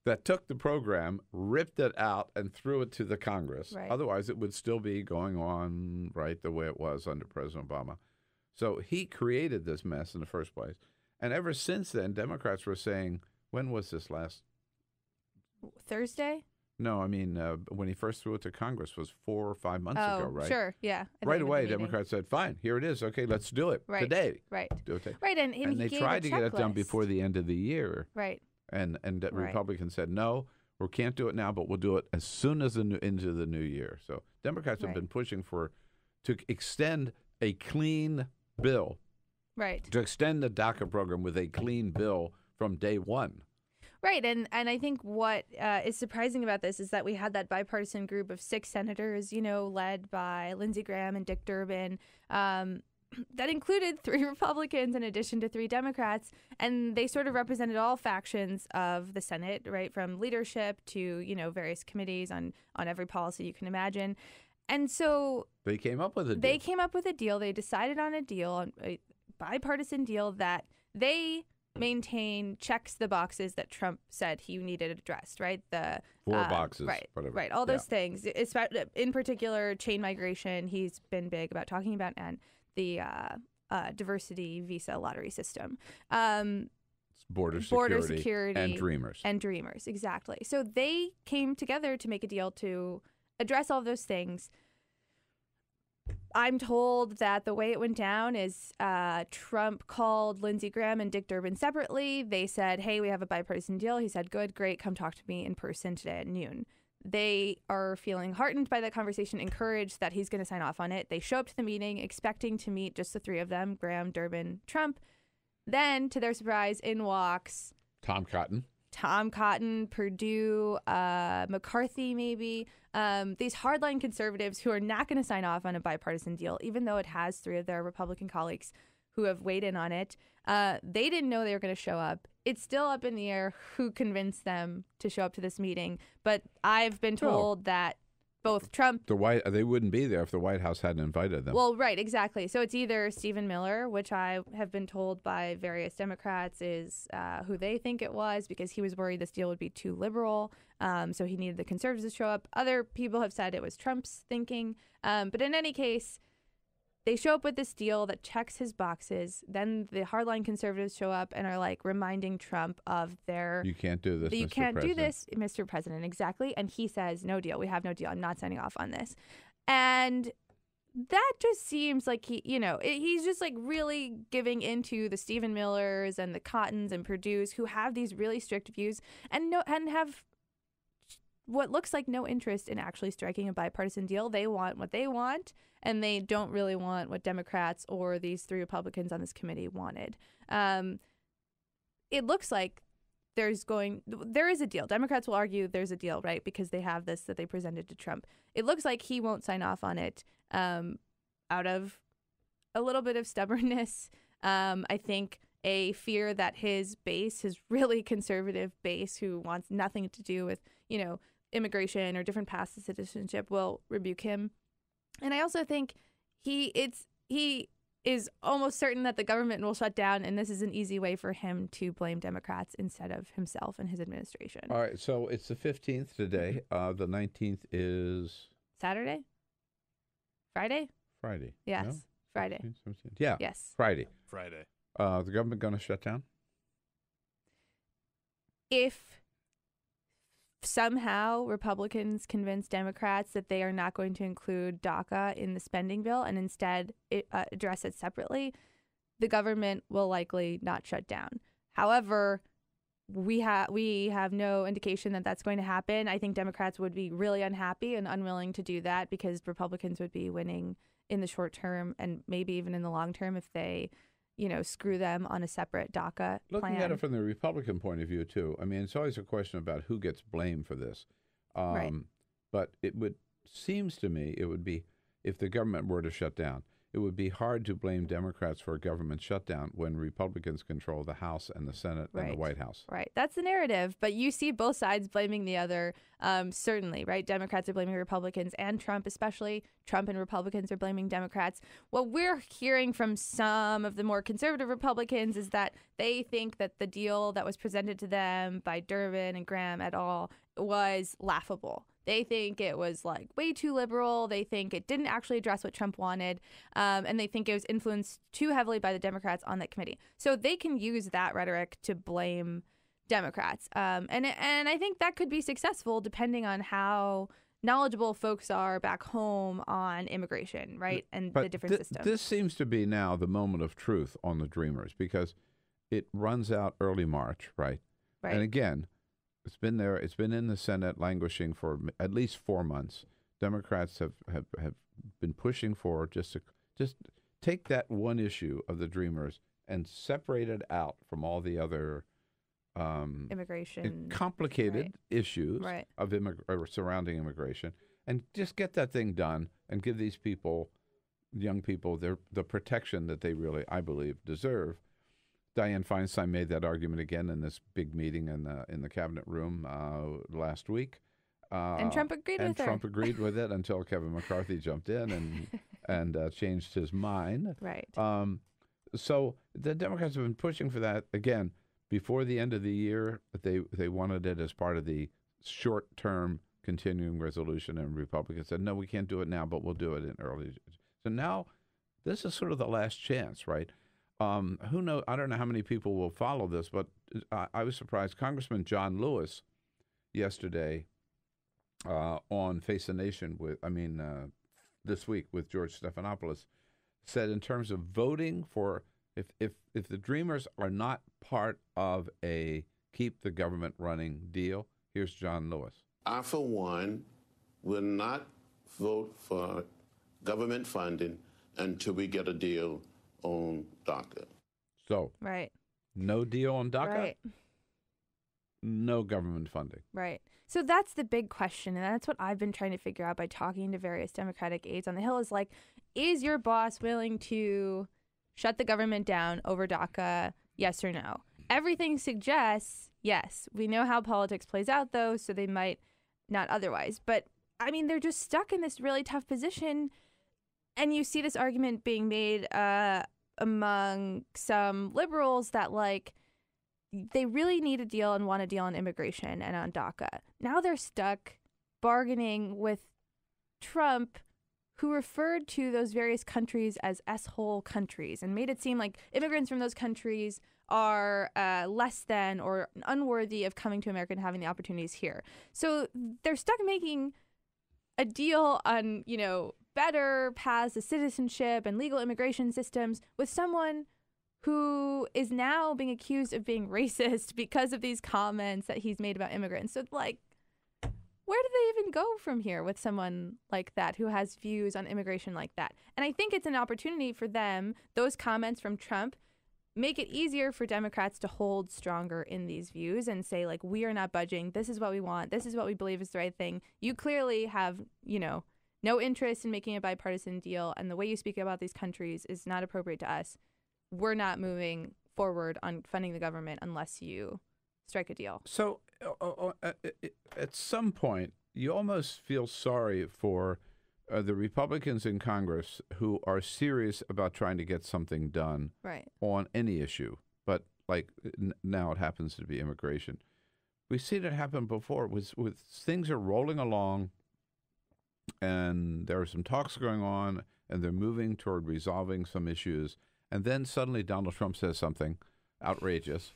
that took the program, ripped it out, and threw it to the Congress. Right. Otherwise, it would still be going on right the way it was under President Obama. So he created this mess in the first place. And ever since then, Democrats were saying, when was this last? Thursday? No, I mean, when he first threw it to Congress was 4 or 5 months ago, right? Sure, yeah. Right away, Democrats said, fine, here it is. Okay, let's do it today. Right. Do it today. Right, and they tried to get it done before the end of the year. Right. And the Republicans said, no, we can't do it now, but we'll do it as soon as into the new year. So Democrats have been pushing to extend a clean bill. Right. To extend the DACA program with a clean bill from day one. Right, and I think what is surprising about this is that we had that bipartisan group of 6 senators, led by Lindsey Graham and Dick Durbin, that included 3 Republicans in addition to 3 Democrats, and they sort of represented all factions of the Senate, right, from leadership to, various committees on every policy you can imagine. And so they came up with a deal. They decided on a deal, a bipartisan deal that they maintain checks the boxes that Trump said he needed addressed, right? The 4 boxes, right, whatever. Right, all those things. It's about, in particular, chain migration. He's been big about talking about, and the diversity visa lottery system. Border security and Dreamers, exactly. So they came together to make a deal to address all those things. I'm told that the way it went down is Trump called Lindsey Graham and Dick Durbin separately. They said, hey, we have a bipartisan deal. He said, good, great, come talk to me in person today at noon. They are feeling heartened by that conversation, encouraged that he's going to sign off on it. They show up to the meeting expecting to meet just the 3 of them, Graham, Durbin, Trump. Then, to their surprise, in walks Tom Cotton, Perdue, McCarthy, maybe. These hardline conservatives who are not going to sign off on a bipartisan deal, even though it has 3 of their Republican colleagues who have weighed in on it. They didn't know they were going to show up. It's still up in the air who convinced them to show up to this meeting. But I've been told that both Trump... They wouldn't be there if the White House hadn't invited them. Well, right, exactly. So it's either Stephen Miller, which I have been told by various Democrats is who they think it was, because he was worried this deal would be too liberal. So he needed the conservatives to show up. Other people have said it was Trump's thinking. But in any case, they show up with this deal that checks his boxes. Then the hardline conservatives show up and are like reminding Trump of their... You can't do this, You can't do this, Mr. President. Exactly. And he says, no deal. We have no deal. I'm not signing off on this. And that just seems like he's just like really giving into the Stephen Millers and the Cottons and Perdue's who have these really strict views and have what looks like no interest in actually striking a bipartisan deal. They want what they want, and they don't really want what Democrats or these 3 Republicans on this committee wanted. It looks like there is a deal. Democrats will argue there's a deal, right? Because they have this that they presented to Trump. It looks like he won't sign off on it out of a little bit of stubbornness. I think a fear that his base, his really conservative base who wants nothing to do with, immigration or different paths to citizenship will rebuke him. And I also think he is almost certain that the government will shut down, and this is an easy way for him to blame Democrats instead of himself and his administration. All right, so it's the 15th today. The 19th is... Saturday? Friday? Yes, No? Friday. 15th, 17th. Yeah, yes. Friday. The government going to shut down? If somehow Republicans convince Democrats that they are not going to include DACA in the spending bill and instead address it separately, the government will likely not shut down. However, we have no indication that that's going to happen. I think Democrats would be really unhappy and unwilling to do that because Republicans would be winning in the short term and maybe even in the long term if they screw them on a separate DACA Looking plan. at it from the Republican point of view, too, I mean, it's always a question about who gets blamed for this. Right. But seems to me, it would be, if the government were to shut down, it would be hard to blame Democrats for a government shutdown when Republicans control the House and the Senate and the White House. Right. That's the narrative. But you see both sides blaming the other, certainly, right? Democrats are blaming Republicans and Trump, especially. Trump and Republicans are blaming Democrats. What we're hearing from some of the more conservative Republicans is that they think that the deal that was presented to them by Durbin and Graham et al. Was laughable. They think it was like way too liberal. They think it didn't actually address what Trump wanted. And they think it was influenced too heavily by the Democrats on that committee. So they can use that rhetoric to blame Democrats. And I think that could be successful depending on how knowledgeable folks are back home on immigration, right? And the different systems. This seems to be now the moment of truth on the Dreamers because it runs out early March, right? Right. And again, it's been there. It's been in the Senate languishing for at least 4 months. Democrats have been pushing for just take that one issue of the Dreamers and separate it out from all the other immigration complicated issues of surrounding immigration, and just get that thing done and give these people, young people, the protection that they really, I believe, deserve. Dianne Feinstein made that argument again in this big meeting in the cabinet room last week. And Trump agreed with her. And Trump agreed with it until Kevin McCarthy jumped in and changed his mind. Right. So the Democrats have been pushing for that. Again, before the end of the year, they wanted it as part of the short-term continuing resolution, and Republicans said, no, we can't do it now, but we'll do it in early. So now this is sort of the last chance, right? Who knows? I don't know how many people will follow this, but I was surprised. Congressman John Lewis yesterday on Face the Nation this week with George Stephanopoulos said in terms of voting for if the Dreamers are not part of a keep the government running deal, here's John Lewis. I, for one, will not vote for government funding until we get a deal on DACA. So, no deal on DACA, right. No government funding. Right. So that's the big question, and that's what I've been trying to figure out by talking to various Democratic aides on the Hill is like, is your boss willing to shut the government down over DACA, yes or no? Everything suggests yes. We know how politics plays out, though, so they might not otherwise. But, I mean, they're just stuck in this really tough position, and you see this argument being made among some liberals that, like, they really need a deal and want a deal on immigration and on DACA. Now they're stuck bargaining with Trump, who referred to those various countries as S-hole countries and made it seem like immigrants from those countries are less than or unworthy of coming to America and having the opportunities here. So they're stuck making a deal on, better paths to citizenship and legal immigration systems with someone who is now being accused of being racist because of these comments that he's made about immigrants. So, like, where do they even go from here with someone like that who has views on immigration like that? And I think it's an opportunity for them, those comments from Trump, make it easier for Democrats to hold stronger in these views and say, like, we are not budging. This is what we want. This is what we believe is the right thing. You clearly have, no interest in making a bipartisan deal, and the way you speak about these countries is not appropriate to us. We're not moving forward on funding the government unless you strike a deal. So at some point, you almost feel sorry for the Republicans in Congress who are serious about trying to get something done on any issue. But like now it happens to be immigration. We've seen it happen before with things are rolling along and there are some talks going on and they're moving toward resolving some issues. And then suddenly Donald Trump says something outrageous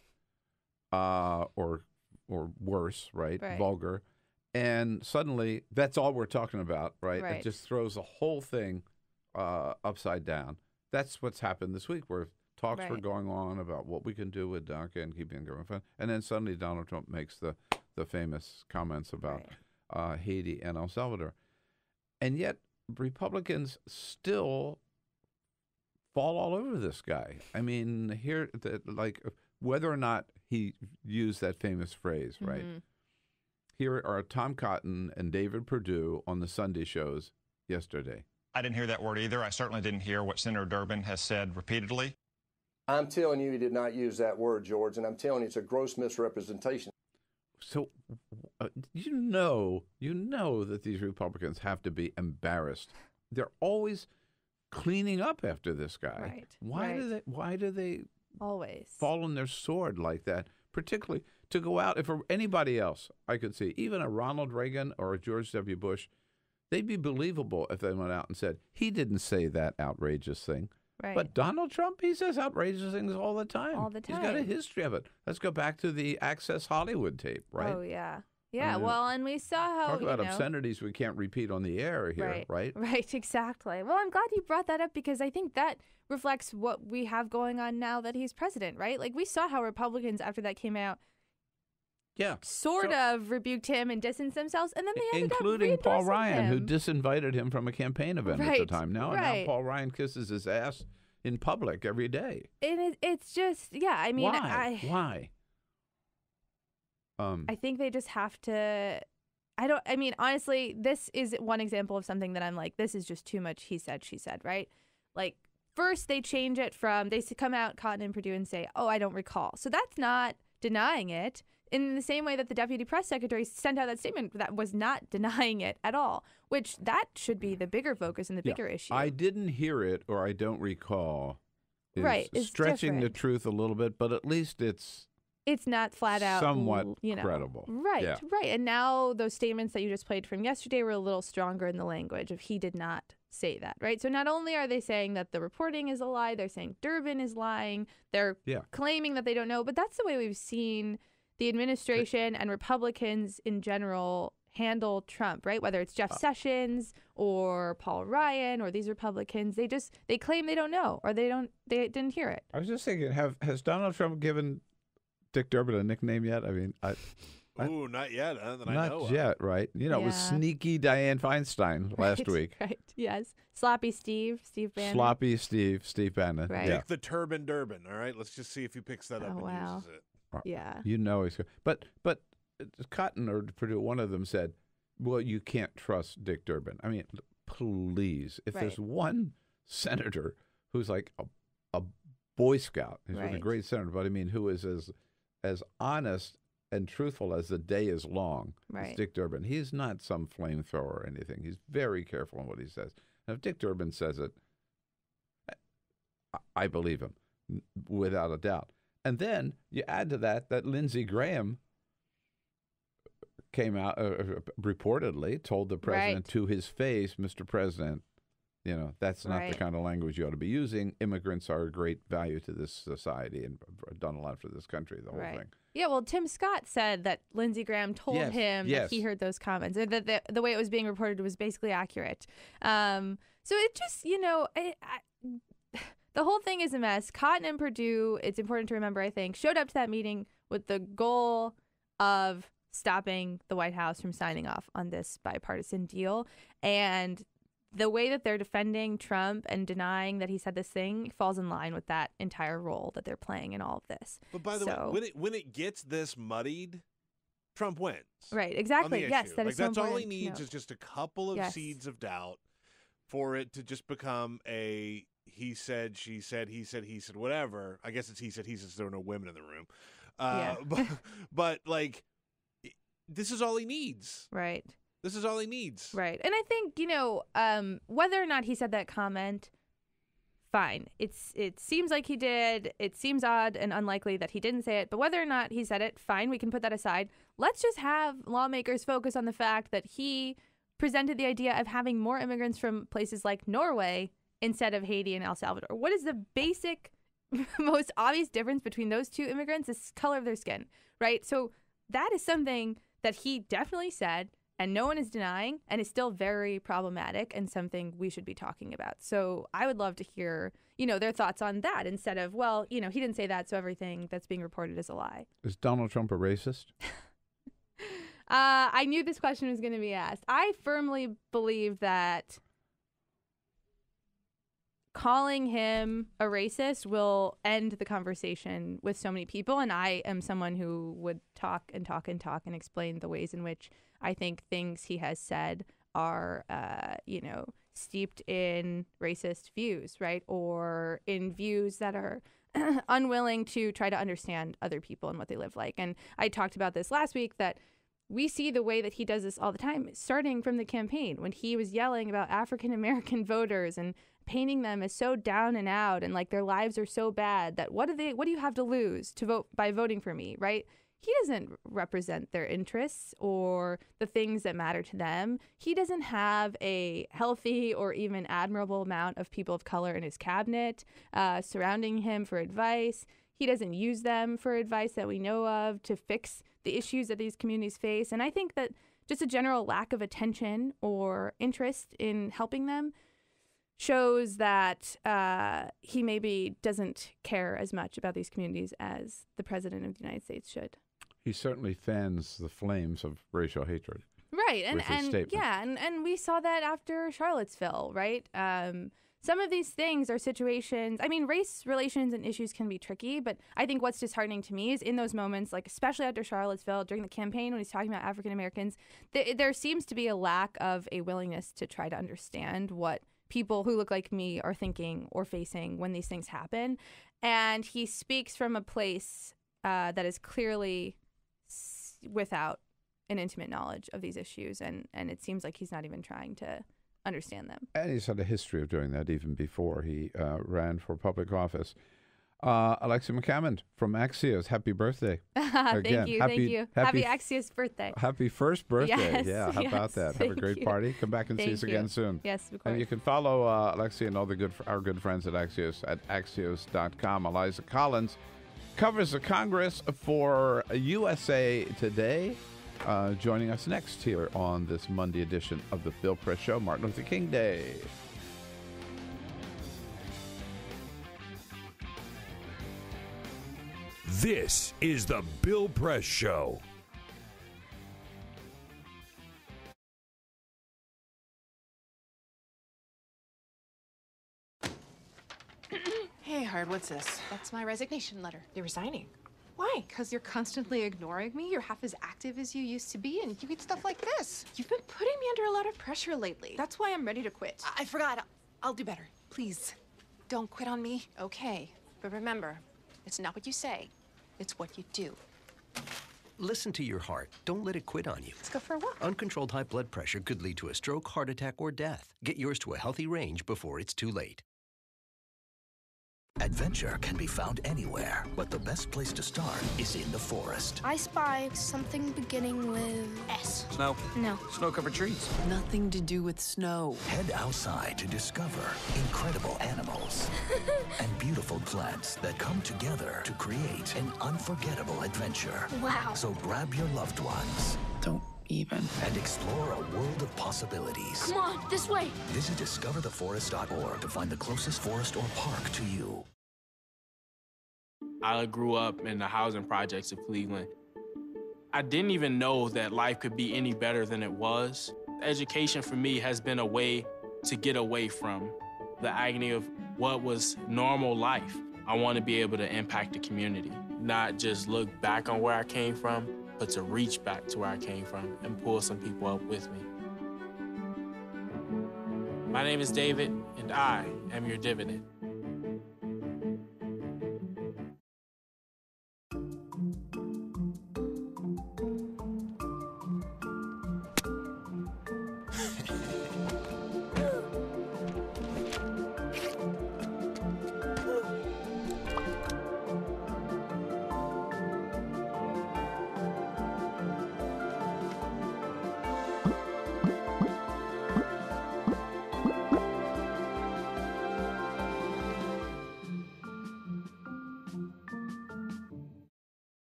or worse, right? Vulgar. And suddenly that's all we're talking about, right? It just throws the whole thing upside down. That's what's happened this week where talks were going on about what we can do with DACA and keeping government fund. And then suddenly Donald Trump makes the famous comments about Haiti and El Salvador. And yet Republicans still fall all over this guy. I mean, whether or not he used that famous phrase, right? Mm-hmm. Here are Tom Cotton and David Perdue on the Sunday shows yesterday. I didn't hear that word either. I certainly didn't hear what Senator Durbin has said repeatedly. I'm telling you, he did not use that word, George, and I'm telling you, it's a gross misrepresentation. So, you know that these Republicans have to be embarrassed. They're always cleaning up after this guy. Right. Why do they always fall on their sword like that? Particularly to go out, if for anybody else, I could see, even a Ronald Reagan or a George W. Bush, they'd be believable if they went out and said, he didn't say that outrageous thing. Right. But Donald Trump, he says outrageous things all the time. All the time. He's got a history of it. Let's go back to the Access Hollywood tape, right? Oh, yeah. Yeah, I mean, well, and we saw how, talk about obscenities we can't repeat on the air here, right? Right, exactly. Well, I'm glad you brought that up because I think that reflects what we have going on now that he's president, right? Like, we saw how Republicans, after that came out, sort of rebuked him and distanced themselves, and then they ended including up Paul Ryan, him. who disinvited him from a campaign event at the time. Now Paul Ryan kisses his ass in public every day. And it's just, yeah, I mean, Why? I think they just have to. Honestly, this is one example of something that I'm like, this is just too much he said, she said, right? Like, first they change it from, they come out, Cotton and Perdue, and say, oh, I don't recall. So that's not denying it. In the same way that the deputy press secretary sent out that statement, that was not denying it at all, which that should be the bigger focus and the bigger issue. I didn't hear it or I don't recall. It's stretching different. the truth a little bit, but at least it's not flat out somewhat credible. Right. And now those statements that you just played from yesterday were a little stronger in the language of he did not say that, right? So not only are they saying that the reporting is a lie, they're saying Durbin is lying, they're claiming that they don't know, but that's the way we've seen the administration and Republicans in general handle Trump, right? Whether it's Jeff Sessions or Paul Ryan or these Republicans, they claim they don't know or they didn't hear it. I was just thinking, has Donald Trump given Dick Durbin a nickname yet? I mean, not yet. That I know not yet, right? You know, it was Sneaky Dianne Feinstein last week. Right. Yes. Sloppy Steve Bannon. Sloppy Steve Bannon. Right. Yeah. Pick the Turban Durbin. All right, let's just see if he picks that up and uses it. Yeah. You know he's good. But Cotton or Perdue, one of them said, well, you can't trust Dick Durbin. I mean, please. If there's one senator who's like a Boy Scout, he's been a great senator, but I mean, who is as honest and truthful as the day is long, as Dick Durbin. He's not some flamethrower or anything. He's very careful in what he says. And if Dick Durbin says it, I believe him without a doubt. And then you add to that Lindsey Graham came out, reportedly told the president to his face, Mr. President, you know, that's not the kind of language you ought to be using. Immigrants are a great value to this society and have done a lot for this country, the whole thing. Yeah, well, Tim Scott said that Lindsey Graham told him that he heard those comments, and that the way it was being reported was basically accurate. So it just, you know, the whole thing is a mess. Cotton and Perdue, it's important to remember, I think, showed up to that meeting with the goal of stopping the White House from signing off on this bipartisan deal. And the way that they're defending Trump and denying that he said this thing falls in line with that entire role that they're playing in all of this. But by the way, when it gets this muddied, Trump wins. Right, exactly. Yes, that is so that's all he important. needs is just a couple of seeds of doubt for it to just become a he said, she said, he said, whatever. I guess it's he said, there were no women in the room. But like, this is all he needs. Right. This is all he needs. Right. And I think, you know, whether or not he said that comment, fine. It seems like he did. It seems odd and unlikely that he didn't say it. But whether or not he said it, fine. We can put that aside. Let's just have lawmakers focus on the fact that he presented the idea of having more immigrants from places like Norway instead of Haiti and El Salvador. What is the basic, most obvious difference between those two immigrants? Is color of their skin, right? So that is something that he definitely said, and no one is denying, and is still very problematic and something we should be talking about. So I would love to hear, you know, their thoughts on that instead of, well, you know, he didn't say that, so everything that's being reported is a lie. Is Donald Trump a racist? I knew this question was going to be asked. I firmly believe that calling him a racist will end the conversation with so many people. And I am someone who would talk and talk and talk and explain the ways in which I think things he has said are, steeped in racist views, right? Or in views that are unwilling to try to understand other people and what they live like. And I talked about this last week, that we see the way that he does this all the time, starting from the campaign when he was yelling about African-American voters and painting them as so down and out and like their lives are so bad that what do you have to lose to vote by voting for me, right? He doesn't represent their interests or the things that matter to them. He doesn't have a healthy or even admirable amount of people of color in his cabinet surrounding him for advice. He doesn't use them for advice that we know of to fix the issues that these communities face. And I think that just a general lack of attention or interest in helping them shows that he maybe doesn't care as much about these communities as the president of the United States should. He certainly fans the flames of racial hatred. Right. And we saw that after Charlottesville, right? Some of these things are situations, I mean, race relations and issues can be tricky, but I think what's disheartening to me is in those moments, like especially after Charlottesville, during the campaign when he's talking about African Americans, there seems to be a lack of a willingness to try to understand what people who look like me are thinking or facing when these things happen. And he speaks from a place that is clearly without an intimate knowledge of these issues. And it seems like he's not even trying to understand them. And he's had a history of doing that even before he ran for public office. Alexi McCammond from Axios, happy birthday. Thank you. Happy Axios birthday. Happy first birthday. Yes, yeah, how about that? Have a great party. Come back and see us again soon. Yes, of course. And you can follow Alexi and all our good friends at Axios at Axios.com. Eliza Collins covers the Congress for USA Today. Joining us next here on this Monday edition of the Bill Press Show, Martin Luther King Day. This is the Bill Press Show. Hey, Hard, what's this? That's my resignation letter. You're resigning. Why? Because you're constantly ignoring me. You're half as active as you used to be, and you get stuff like this. You've been putting me under a lot of pressure lately. That's why I'm ready to quit. I forgot. I'll do better. Please, don't quit on me. Okay, but remember, it's not what you say. It's what you do. Listen to your heart. Don't let it quit on you. Let's go for a walk. Uncontrolled high blood pressure could lead to a stroke, heart attack, or death. Get yours to a healthy range before it's too late. Adventure can be found anywhere, but the best place to start is in the forest. I spy something beginning with S. Snow? No. Snow-covered trees. Nothing to do with snow. Head outside to discover incredible animals and beautiful plants that come together to create an unforgettable adventure. Wow. So grab your loved ones. Don't even. And explore a world of possibilities. Come on, this way. Visit discovertheforest.org to find the closest forest or park to you. I grew up in the housing projects of Cleveland. I didn't even know that life could be any better than it was. Education for me has been a way to get away from the agony of what was normal life. I want to be able to impact the community, not just look back on where I came from, but to reach back to where I came from and pull some people up with me. My name is David, and I am your dividend.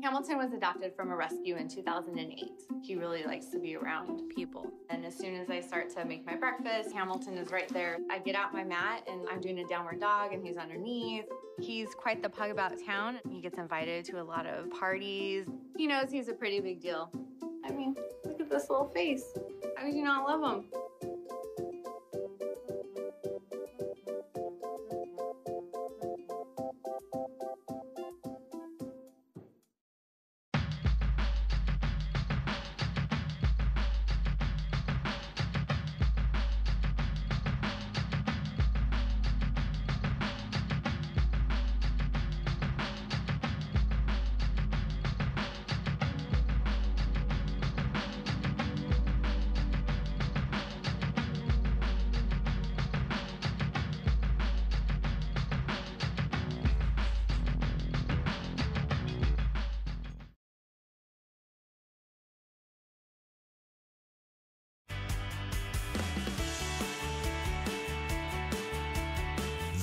Hamilton was adopted from a rescue in 2008. He really likes to be around people. And as soon as I start to make my breakfast, Hamilton is right there. I get out my mat and I'm doing a downward dog and he's underneath. He's quite the pug about town. He gets invited to a lot of parties. He knows he's a pretty big deal. I mean, look at this little face. How could you not love him?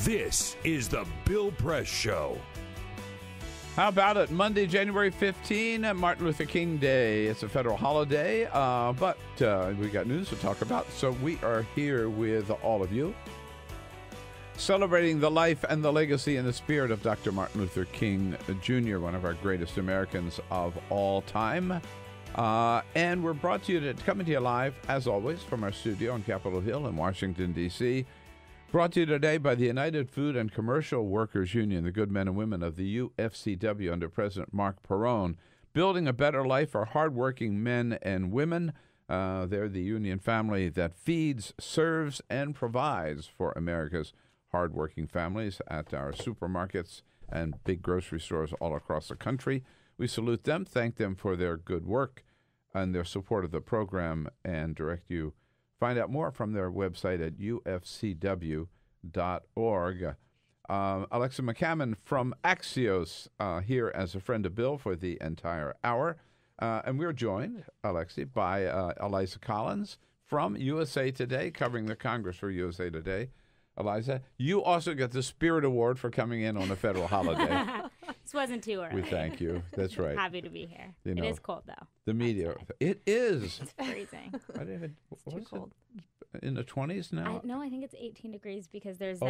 This is the Bill Press Show. How about it? Monday, January 15, Martin Luther King Day. It's a federal holiday, but we got news to talk about, so we are here with all of you, celebrating the life and the legacy and the spirit of Dr. Martin Luther King Jr., one of our greatest Americans of all time. And we're brought to you, coming to you live, as always, from our studio on Capitol Hill in Washington, D.C., brought to you today by the United Food and Commercial Workers Union, the good men and women of the UFCW under President Mark Perone, building a better life for hardworking men and women. They're the union family that feeds, serves, and provides for America's hardworking families at our supermarkets and big grocery stores all across the country. We salute them, thank them for their good work and their support of the program, and direct you find out more from their website at ufcw.org. Alexa McCammond from Axios here as a friend of Bill for the entire hour. And we're joined, Alexi, by Eliza Collins from USA Today, covering the Congress for USA Today. Eliza, you also get the Spirit Award for coming in on a federal holiday. This wasn't too early. We thank you. That's right. Happy to be here. You know, it is cold, though. The media. It is. It's freezing. It's too cold. In the 20s now? No, I think it's 18 degrees because there's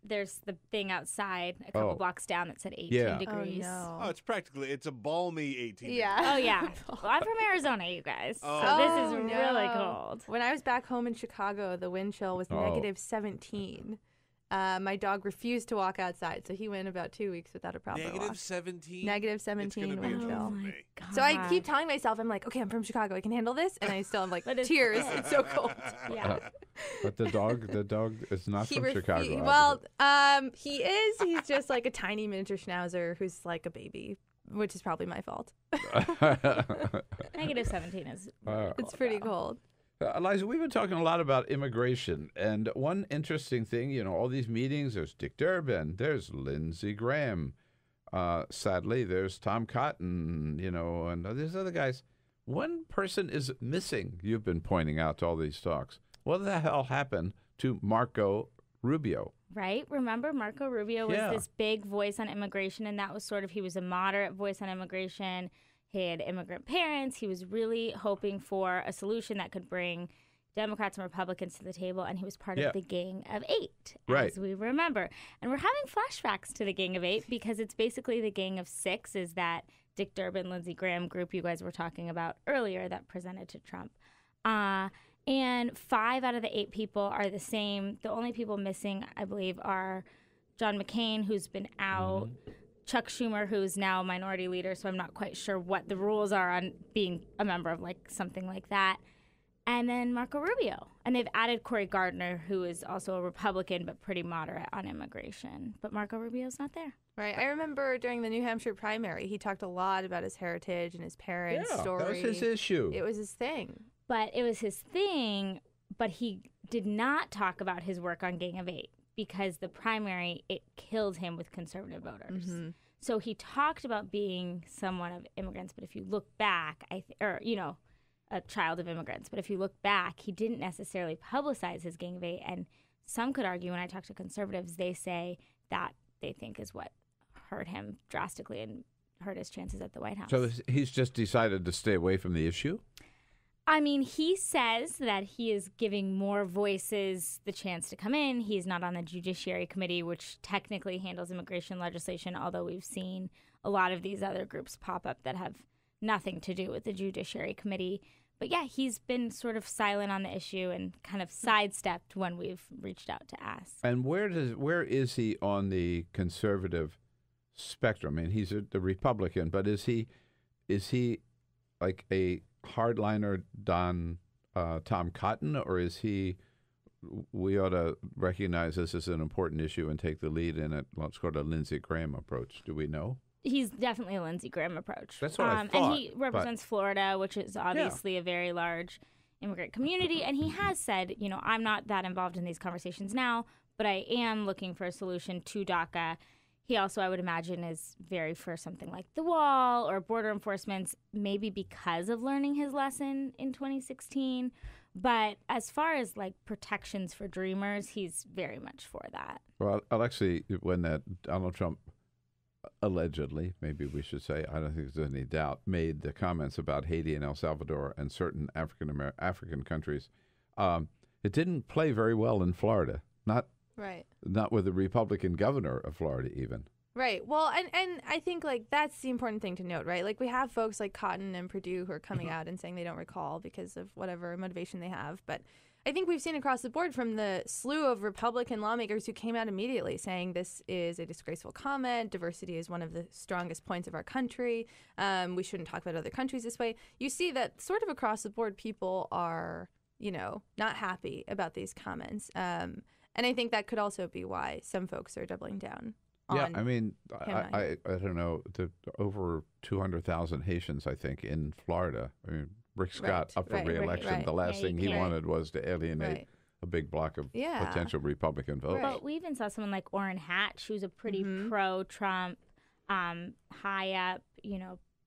there's the thing outside a couple blocks down that said 18 degrees. Oh, it's a balmy 18. Yeah. Oh, yeah. Well, I'm from Arizona, you guys. So this is really cold. When I was back home in Chicago, the wind chill was negative 17. My dog refused to walk outside, so he went about 2 weeks without a proper walk. Negative 17? Negative 17 wind chill. Oh my God. So I keep telling myself, I'm like, okay, I'm from Chicago, I can handle this, and I still am like, tears. It's so cold. Yeah. But the dog is not from Chicago. Well, he is. He's just like a tiny miniature schnauzer who's like a baby, which is probably my fault. Negative 17 is it's pretty cold. Eliza, we've been talking a lot about immigration, and one interesting thing, all these meetings, there's Dick Durbin, there's Lindsey Graham, sadly, there's Tom Cotton, and there's other guys. One person is missing, you've been pointing out to all these talks. What the hell happened to Marco Rubio? Right? Remember, Marco Rubio was this big voice on immigration, and that was he was a moderate voice on immigration. He had immigrant parents. He was really hoping for a solution that could bring Democrats and Republicans to the table, and he was part of the Gang of Eight, as we remember. And we're having flashbacks to the Gang of Eight because it's basically the Gang of Six, is that Dick Durbin, Lindsey Graham group you guys were talking about earlier that presented to Trump. And 5 out of the 8 people are the same. The only people missing, I believe, are John McCain, who's been out, Chuck Schumer, who's now minority leader, so I'm not quite sure what the rules are on being a member of something like that. And then Marco Rubio. And they've added Cory Gardner, who is also a Republican but pretty moderate on immigration. But Marco Rubio's not there. Right. I remember during the New Hampshire primary, he talked a lot about his heritage and his parents' story. That was his issue. It was his thing. But it was his thing, but he did not talk about his work on Gang of Eight, because the primary, it killed him with conservative voters. Mm-hmm. So he talked about being someone of immigrants, but if you look back, a child of immigrants, but if you look back, he didn't necessarily publicize his Gang of Eight, and some could argue, when I talk to conservatives, they say that they think is what hurt him drastically and hurt his chances at the White House. So he's just decided to stay away from the issue? I mean, he says that he is giving more voices the chance to come in. He's not on the Judiciary Committee, which technically handles immigration legislation, although we've seen a lot of these other groups pop up that have nothing to do with the Judiciary Committee. But yeah, he's been sort of silent on the issue and kind of sidestepped when we've reached out to ask. And where is he on the conservative spectrum? I mean, he's the Republican, but is he like a hardliner Tom Cotton, or is he? We ought to recognize this as an important issue and take the lead in it. Let's go to Lindsey Graham approach. Do we know? He's definitely a Lindsey Graham approach. That's what I thought. And he represents Florida, which is obviously a very large immigrant community. And he has said, I'm not that involved in these conversations now, but I am looking for a solution to DACA. He also, I would imagine, is very for something like the wall or border enforcement, maybe because of learning his lesson in 2016. But as far as protections for dreamers, he's very much for that. Well, Alexi, when that Donald Trump allegedly, maybe we should say, I don't think there's any doubt, made the comments about Haiti and El Salvador and certain African countries, it didn't play very well in Florida. Not with the Republican governor of Florida, even. Right. Well, and I think, like, that's the important thing to note, right? Like, we have folks like Cotton and Perdue who are coming out and saying they don't recall because of whatever motivation they have. But I think we've seen across the board from the slew of Republican lawmakers who came out immediately saying this is a disgraceful comment. Diversity is one of the strongest points of our country. We shouldn't talk about other countries this way. You see that sort of across the board, people are, not happy about these comments. And I think that could also be why some folks are doubling down. Yeah, I mean, I don't know, over 200,000 Haitians, I think, in Florida. I mean, Rick Scott up for re-election. Right. The last thing he wanted was to alienate a big block of potential Republican voters. But we even saw someone like Orrin Hatch, who's a pretty pro-Trump, high up,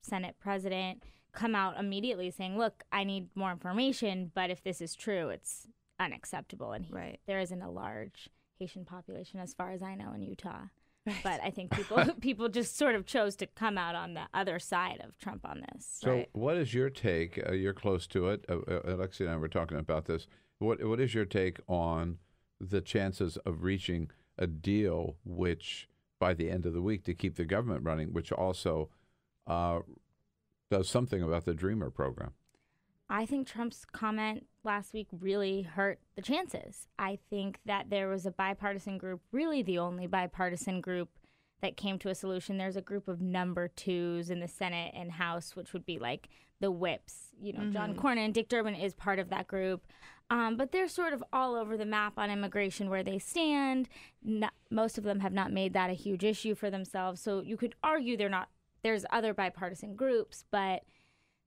Senate president, come out immediately saying, look, I need more information, but if this is true, it's unacceptable. And there isn't a large Haitian population, as far as I know, in Utah. But I think people just sort of chose to come out on the other side of Trump on this. So what is your take? You're close to it. Alexi and I were talking about this. What is your take on the chances of reaching a deal which, by the end of the week, to keep the government running, which also does something about the Dreamer program? I think Trump's comment last week really hurt the chances. I think that there was a bipartisan group, really the only bipartisan group that came to a solution. There's a group of number twos in the Senate and House, which would be like the whips. John Cornyn, Dick Durbin is part of that group. But they're sort of all over the map on immigration where they stand. Most of them have not made that a huge issue for themselves. So you could argue there's other bipartisan groups, but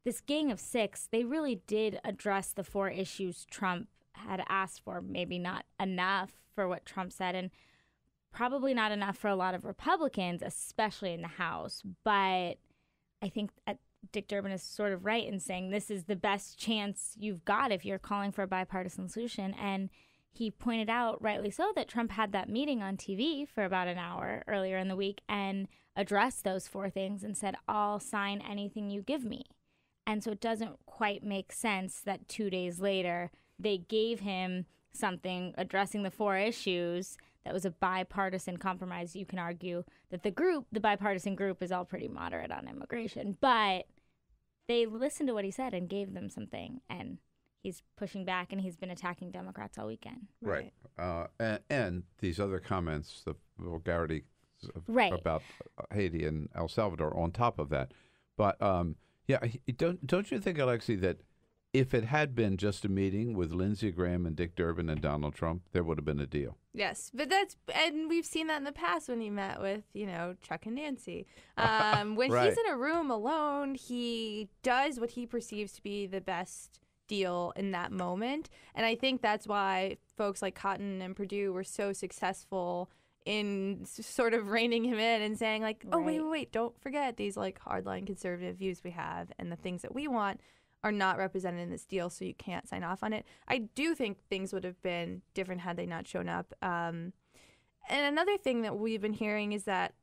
this Gang of Six, they really did address the 4 issues Trump had asked for. Maybe not enough for what Trump said, and probably not enough for a lot of Republicans, especially in the House. But I think Dick Durbin is sort of right in saying this is the best chance you've got if you're calling for a bipartisan solution. And he pointed out, rightly so, that Trump had that meeting on TV for about an hour earlier in the week and addressed those 4 things and said, I'll sign anything you give me. And so it doesn't quite make sense that 2 days later they gave him something addressing the 4 issues that was a bipartisan compromise. You can argue that the bipartisan group, is all pretty moderate on immigration. But they listened to what he said and gave them something. And he's pushing back, and he's been attacking Democrats all weekend. Right. And these other comments, the vulgarity about Haiti and El Salvador on top of that. But yeah, don't you think, Alexi, that if it had been just a meeting with Lindsey Graham and Dick Durbin and Donald Trump, there would have been a deal? Yes, but and we've seen that in the past when he met with, Chuck and Nancy. When he's in a room alone, he does what he perceives to be the best deal in that moment. And I think that's why folks like Cotton and Perdue were so successful in sort of reining him in and saying, like, oh, wait, don't forget these, like, hardline conservative views we have and the things that we want are not represented in this deal, so you can't sign off on it. I do think things would have been different had they not shown up. And another thing that we've been hearing is that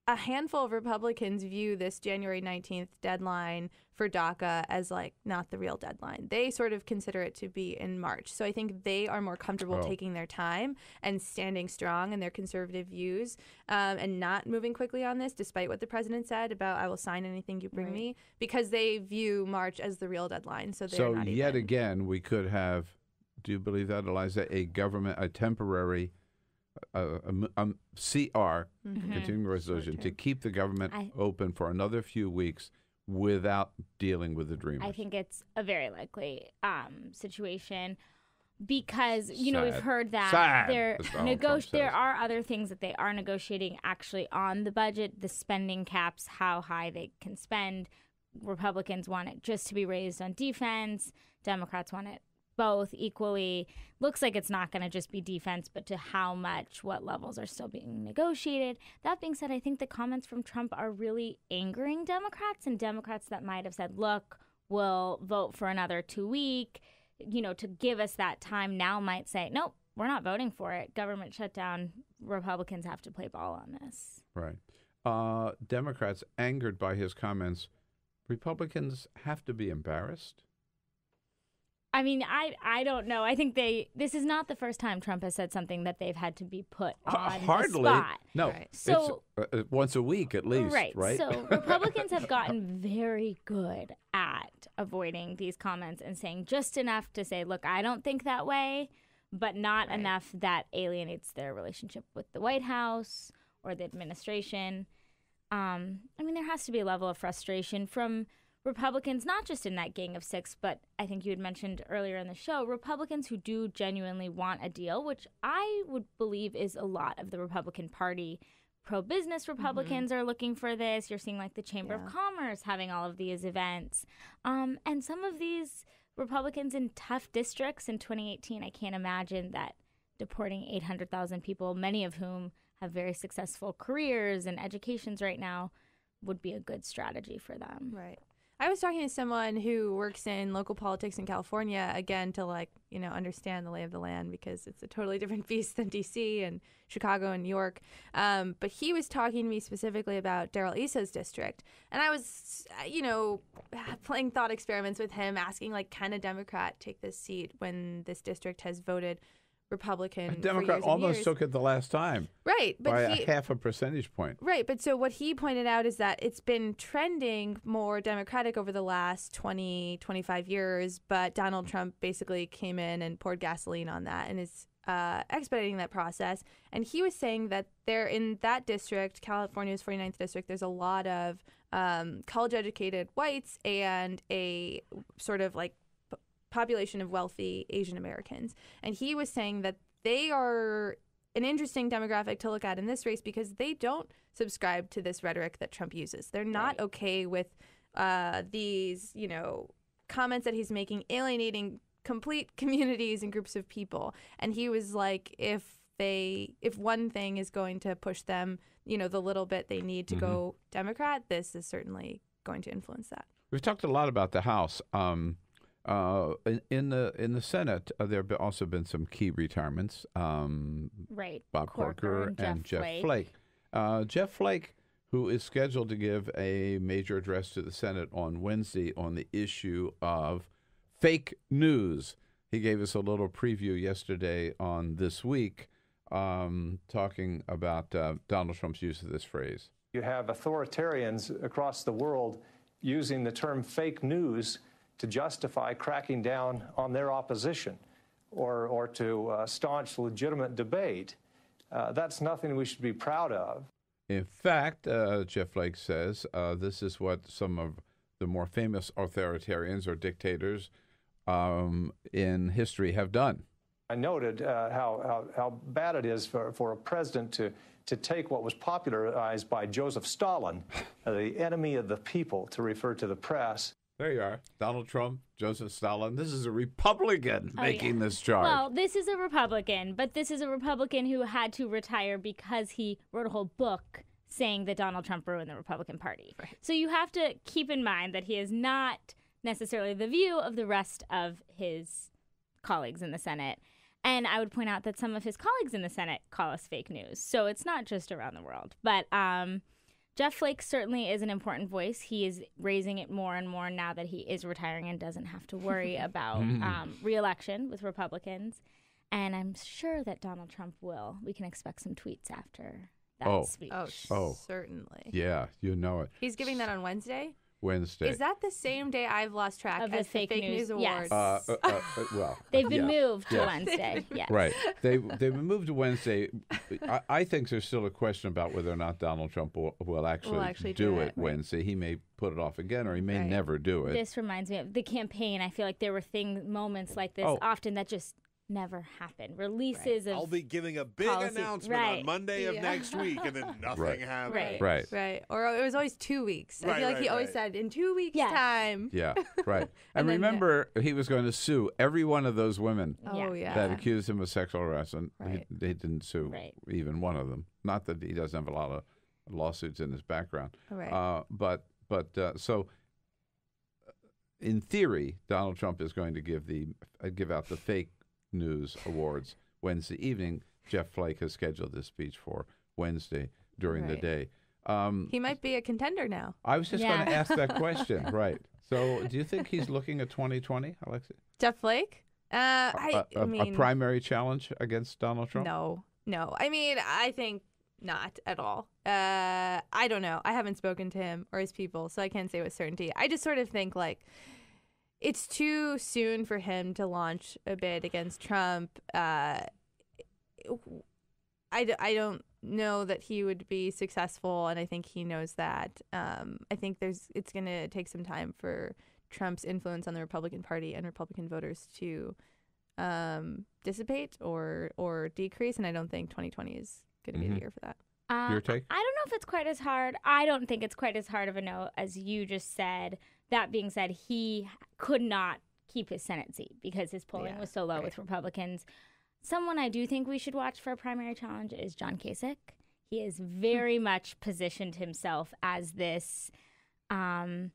a handful of Republicans view this January 19th deadline for DACA as, like, not the real deadline. They sort of consider it to be in March. So I think they are more comfortable taking their time and standing strong in their conservative views and not moving quickly on this, despite what the president said about, I will sign anything you bring me, because they view March as the real deadline. So they're not yet again, we could have, do you believe that, Eliza, a temporary CR, continuing resolution, to keep the government open for another few weeks without dealing with the Dreamers? I think it's a very likely situation because, we've heard that there are other things that they are negotiating actually on the budget, the spending caps, how high they can spend. Republicans want it just to be raised on defense. Democrats want it both equally. Looks like it's not going to just be defense, but to how much, what levels are still being negotiated. That being said, I think the comments from Trump are really angering Democrats, and Democrats that might have said, look, we'll vote for another 2 week, to give us that time, now might say, nope, we're not voting for it. Government shutdown Republicans have to play ball on this. Right. Democrats angered by his comments. Republicans have to be embarrassed? I mean, I don't know. I think this is not the first time Trump has said something that they've had to be put on the spot. No. Right. So it's once a week at least, right? So Republicans have gotten very good at avoiding these comments and saying just enough to say, look, I don't think that way, but not enough that alienates their relationship with the White House or the administration. I mean, there has to be a level of frustration from Republicans, not just in that Gang of Six, but I think you had mentioned earlier in the show, Republicans who do genuinely want a deal, which I would believe is a lot of the Republican Party. Pro-business Republicans are looking for this. You're seeing like the Chamber of Commerce having all of these events. And some of these Republicans in tough districts in 2018, I can't imagine that deporting 800,000 people, many of whom have very successful careers and educations right now, would be a good strategy for them. Right. I was talking to someone who works in local politics in California, again, to understand the lay of the land, because it's a totally different beast than D.C. and Chicago and New York. But he was talking to me specifically about Darrell Issa's district. And I was, playing thought experiments with him, asking, can a Democrat take this seat when this district has voted Republican? A Democrat almost took it the last time. Right. But by a half a percentage point. Right. But so what he pointed out is that it's been trending more Democratic over the last 20, 25 years. But Donald Trump basically came in and poured gasoline on that and is expediting that process. And he was saying that there in that district, California's 49th district, there's a lot of college-educated whites and a sort of population of wealthy Asian Americans. And he was saying that they are an interesting demographic to look at in this race because they don't subscribe to this rhetoric that Trump uses. They're not okay with these, comments that he's making, alienating complete communities and groups of people. And he was like, if one thing is going to push them, the little bit they need to go Democrat, this is certainly going to influence that. We've talked a lot about the House. In the Senate, there have also been some key retirements. Right. Bob Corker and Jeff Flake. Jeff Flake, who is scheduled to give a major address to the Senate on Wednesday on the issue of fake news. He gave us a little preview yesterday on This Week, talking about Donald Trump's use of this phrase. You have authoritarians across the world using the term fake news to justify cracking down on their opposition or to staunch legitimate debate. That's nothing we should be proud of. In fact, Jeff Flake says this is what some of the more famous authoritarians or dictators in history have done. I noted how bad it is for a president to take what was popularized by Joseph Stalin, the enemy of the people, to refer to the press. There you are. Donald Trump, Joseph Stalin. This is a Republican making this charge. Well, this is a Republican, but this is a Republican who had to retire because he wrote a whole book saying that Donald Trump ruined the Republican Party. Right. So you have to keep in mind that he is not necessarily the view of the rest of his colleagues in the Senate. And I would point out that some of his colleagues in the Senate call us fake news. So it's not just around the world. But Jeff Flake certainly is an important voice. He is raising it more and more now that he is retiring and doesn't have to worry about re-election with Republicans. And I'm sure that Donald Trump will. We can expect some tweets after that speech. Oh, certainly. Yeah, you know it. He's giving that on Wednesday? Wednesday. Is that the same day I've lost track of as the fake news awards? Yes. Well, they've been moved to Wednesday. Yes. Right. They've been moved to Wednesday. I think there's still a question about whether or not Donald Trump will actually do it Wednesday. He may put it off again, or he may never do it. This reminds me of the campaign. I feel like there were moments like this often that just never happen. Releases of I'll be giving a big policy. announcement on Monday of next week, and then nothing happens. Right. Or it was always 2 weeks. I feel like he always said, in 2 weeks' time. Yeah, right. And remember, he was going to sue every one of those women that accused him of sexual harassment. They didn't sue even one of them. Not that he doesn't have a lot of lawsuits in his background. But so in theory, Donald Trump is going to give out the fake news awards Wednesday evening. Jeff Flake has scheduled this speech for Wednesday during the day. He might be a contender now. I was just going to ask that question. Right. So do you think he's looking at 2020, Alexi? Jeff Flake? I mean, a primary challenge against Donald Trump? No. I mean, I think not at all. I don't know. I haven't spoken to him or his people, so I can't say with certainty. I just sort of think, like, it's too soon for him to launch a bid against Trump. I don't know that he would be successful, and I think he knows that. I think it's going to take some time for Trump's influence on the Republican Party and Republican voters to dissipate or decrease, and I don't think 2020 is going to be the year for that. Your take? I don't know if it's quite as hard. I don't think it's quite as hard of a no as you just said. That being said, he could not keep his Senate seat because his polling was so low with Republicans. Someone I do think we should watch for a primary challenge is John Kasich. He has very much positioned himself as this more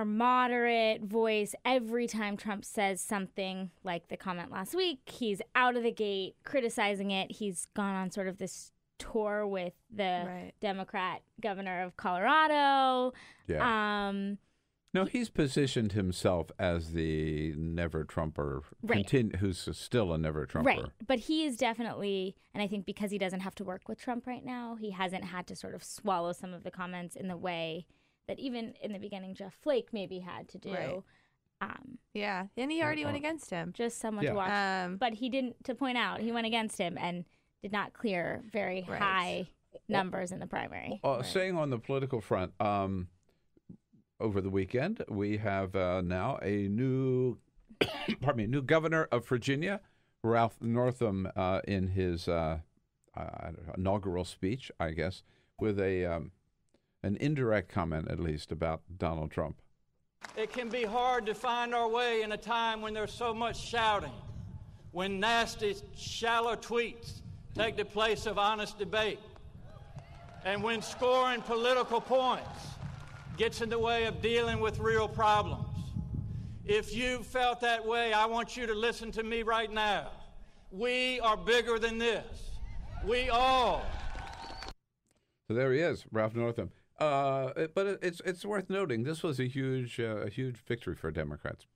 moderate voice. Every time Trump says something like the comment last week, he's out of the gate criticizing it. He's gone on sort of this tour with the Democrat governor of Colorado. Yeah. No, he's positioned himself as the never Trumper, who's still a never Trumper. Right, but he is definitely, and I think because he doesn't have to work with Trump right now, he hasn't had to sort of swallow some of the comments in the way that even in the beginning Jeff Flake maybe had to do. Right. And he already went against him. Just someone to watch. But he didn't, to point out, he went against him and did not clear very high numbers in the primary. Saying on the political front, over the weekend, we have now a new, new governor of Virginia, Ralph Northam, in his inaugural speech, I guess, with an indirect comment, at least, about Donald Trump. It can be hard to find our way in a time when there's so much shouting, when nasty, shallow tweets take the place of honest debate, and when scoring political points gets in the way of dealing with real problems. If you felt that way, I want you to listen to me right now. We are bigger than this. We all. So there he is, Ralph Northam. But it's worth noting this was a huge victory for Democrats,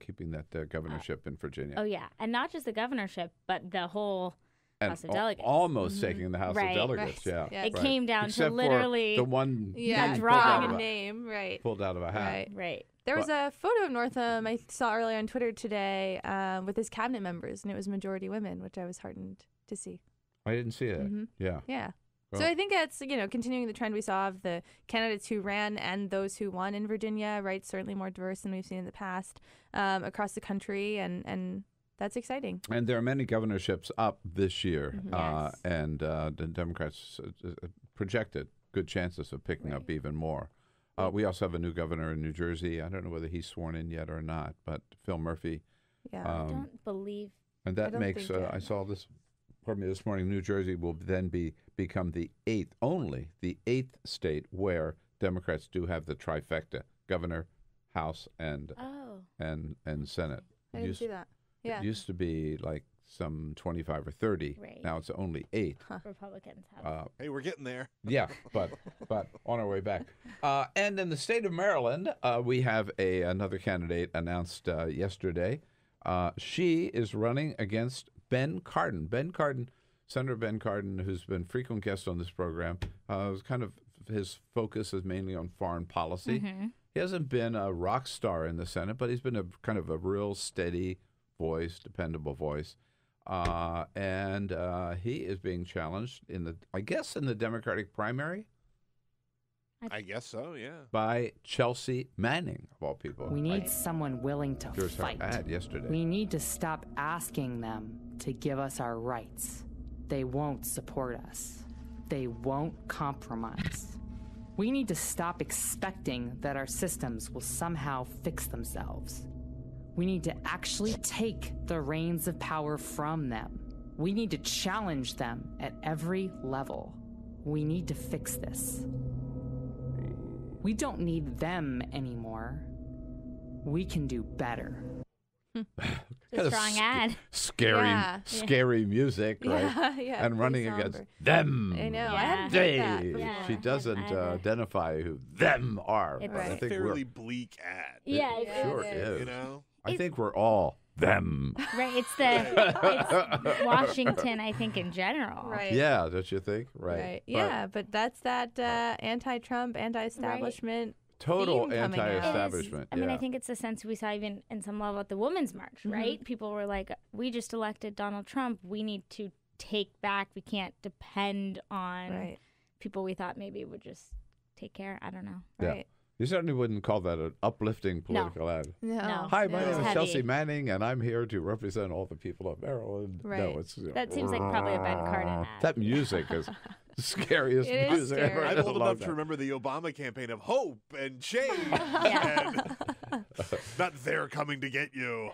keeping that governorship in Virginia. Oh yeah, and not just the governorship, but the whole House of Delegates. Almost taking the House of Delegates, It came down Except to literally for the one drawing a name, pulled out of a hat. Right. There was a photo of Northam I saw earlier on Twitter today with his cabinet members, and it was majority women, which I was heartened to see. I didn't see that. Yeah. Well, so I think it's continuing the trend we saw of the candidates who ran and those who won in Virginia. Right, certainly more diverse than we've seen in the past across the country, and that's exciting. And there are many governorships up this year, and the Democrats projected good chances of picking up even more. We also have a new governor in New Jersey. I don't know whether he's sworn in yet or not, but Phil Murphy. Yeah, I don't believe. And that makes, I saw this, this morning, New Jersey will then become the eighth state where Democrats do have the trifecta, governor, House, and Senate. I didn't see that. Yeah. It used to be like some 25 or 30. Right. Now it's only 8. Republicans have. Hey, we're getting there. Yeah, but on our way back. And in the state of Maryland, we have another candidate announced yesterday. She is running against Ben Cardin. Senator Ben Cardin, who's been a frequent guest on this program, his focus is mainly on foreign policy. Mm-hmm. He hasn't been a rock star in the Senate, but he's been a kind of a real steady voice, dependable voice, and he is being challenged in the Democratic primary. I guess so, yeah. By Chelsea Manning, of all people. We need someone willing to Here's fight. Her ad yesterday. We need to stop asking them to give us our rights. They won't support us. They won't compromise. We need to stop expecting that our systems will somehow fix themselves. We need to actually take the reins of power from them. We need to challenge them at every level. We need to fix this. We don't need them anymore. We can do better. A strong ad. Scary music, right? Yeah, and running somber. against them. I know. Yeah. I hadn't They. heard that. She doesn't identify who them are. It's but I a think fairly bleak ad. Yeah, it sure it is. You know? I think we're all them. Right. It's Washington, I think, in general. Right. Yeah, don't you think? Right. Yeah, but that's that anti-Trump, anti-establishment. Total theme coming out. anti-establishment. I mean, I think it's the sense we saw even in some level at the Women's March, right? People were like, we just elected Donald Trump. We need to take back. We can't depend on people we thought maybe would just take care. I don't know. Right. You certainly wouldn't call that an uplifting political ad. No. Hi, my name is Heavy. Chelsea Manning, and I'm here to represent all the people of Maryland. Right. No, it's That seems like probably a Ben Cardin ad. That music is the scariest It is music scary. ever. I'm old enough to remember the Obama campaign of hope and change. And not they're coming to get you.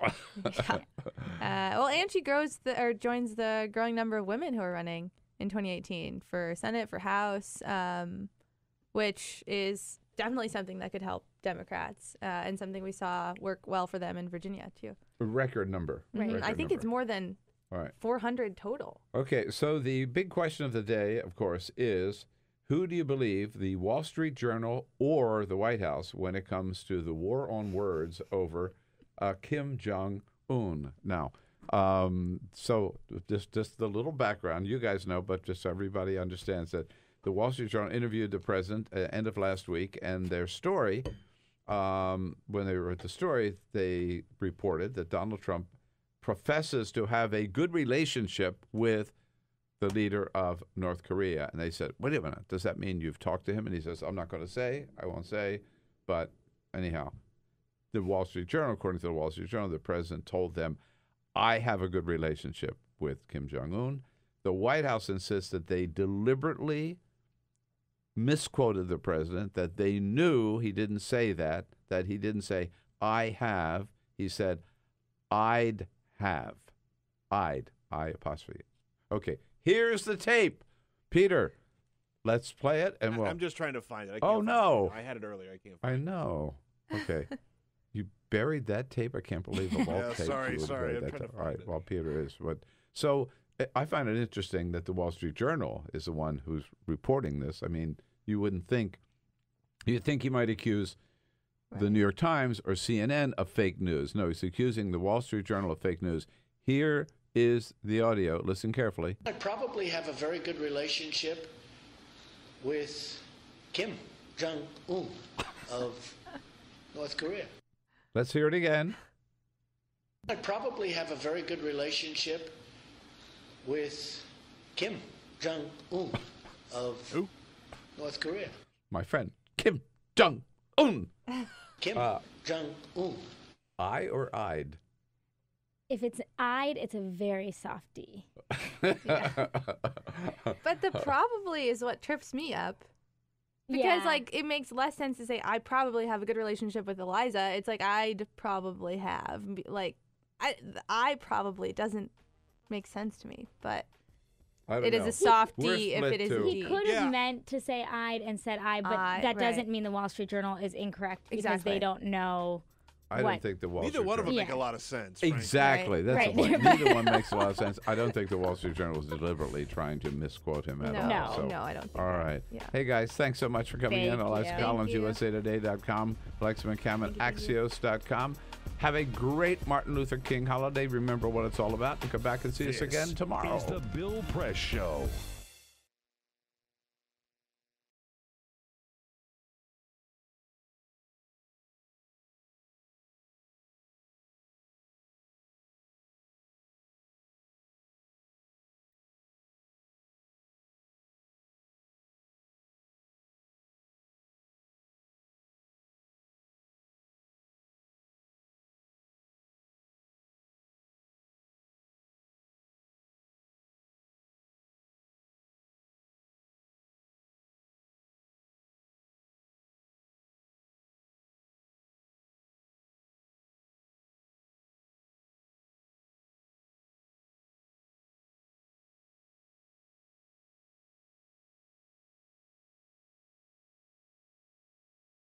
Well, and she joins the growing number of women who are running in 2018 for Senate, for House, which is definitely something that could help Democrats and something we saw work well for them in Virginia, too. A record number. Right. Record I think number. it's more than 400 total. Okay, so the big question of the day, of course, is who do you believe, the Wall Street Journal or the White House, when it comes to the war on words over Kim Jong-un? Now, so just the little background, you guys know, but just so everybody understands that the Wall Street Journal interviewed the president at the end of last week, and their story, when they wrote the story, they reported that Donald Trump professes to have a good relationship with the leader of North Korea. And they said, wait a minute, does that mean you've talked to him? And he says, I'm not going to say, I won't say. But anyhow, the Wall Street Journal, according to the Wall Street Journal, the president told them, I have a good relationship with Kim Jong-un. The White House insists that they deliberately misquoted the president, that they knew he didn't say that he didn't say, I have. He said, I'd have. I apostrophe. Okay, here's the tape. Peter, let's play it. And I'm just trying to find it. I Oh, can't no. find it. I had it earlier. I can't find I know. Okay. You buried that tape? I can't believe of all Yeah, tapes. sorry. you would I'm bury trying that to tape. find All right, it. well, Peter is. So I find it interesting that the Wall Street Journal is the one who's reporting this. I mean, you wouldn't think. You'd think he might accuse the New York Times or CNN of fake news. No, he's accusing the Wall Street Journal of fake news. Here is the audio. Listen carefully. I probably have a very good relationship with Kim Jong-un of North Korea. Let's hear it again. I probably have a very good relationship with Kim Jong-un of North Korea. My friend, Kim Jong-un. Kim Jong-un. I or I'd? If it's I'd, it's a very soft D. But the probably is what trips me up. Because, it makes less sense to say, I probably have a good relationship with Eliza. It's like, I'd probably have. Like, I probably doesn't make sense to me. But it is a soft D if it is a D. He could have meant to say I'd and said I, but that doesn't mean the Wall Street Journal is incorrect because they don't know. I don't think the Wall Street Neither one of them Journal. make a lot of sense. frankly. Exactly. That's the point. Neither one makes a lot of sense. I don't think the Wall Street Journal was deliberately trying to misquote him at all. So, No, I don't think all right. Hey, guys, thanks so much for coming in. Eliza Collins, USAtoday.com, Alexi McCammond, Axios.com. Have a great Martin Luther King holiday. Remember what it's all about. And come back and see us again tomorrow. This is the Bill Press Show.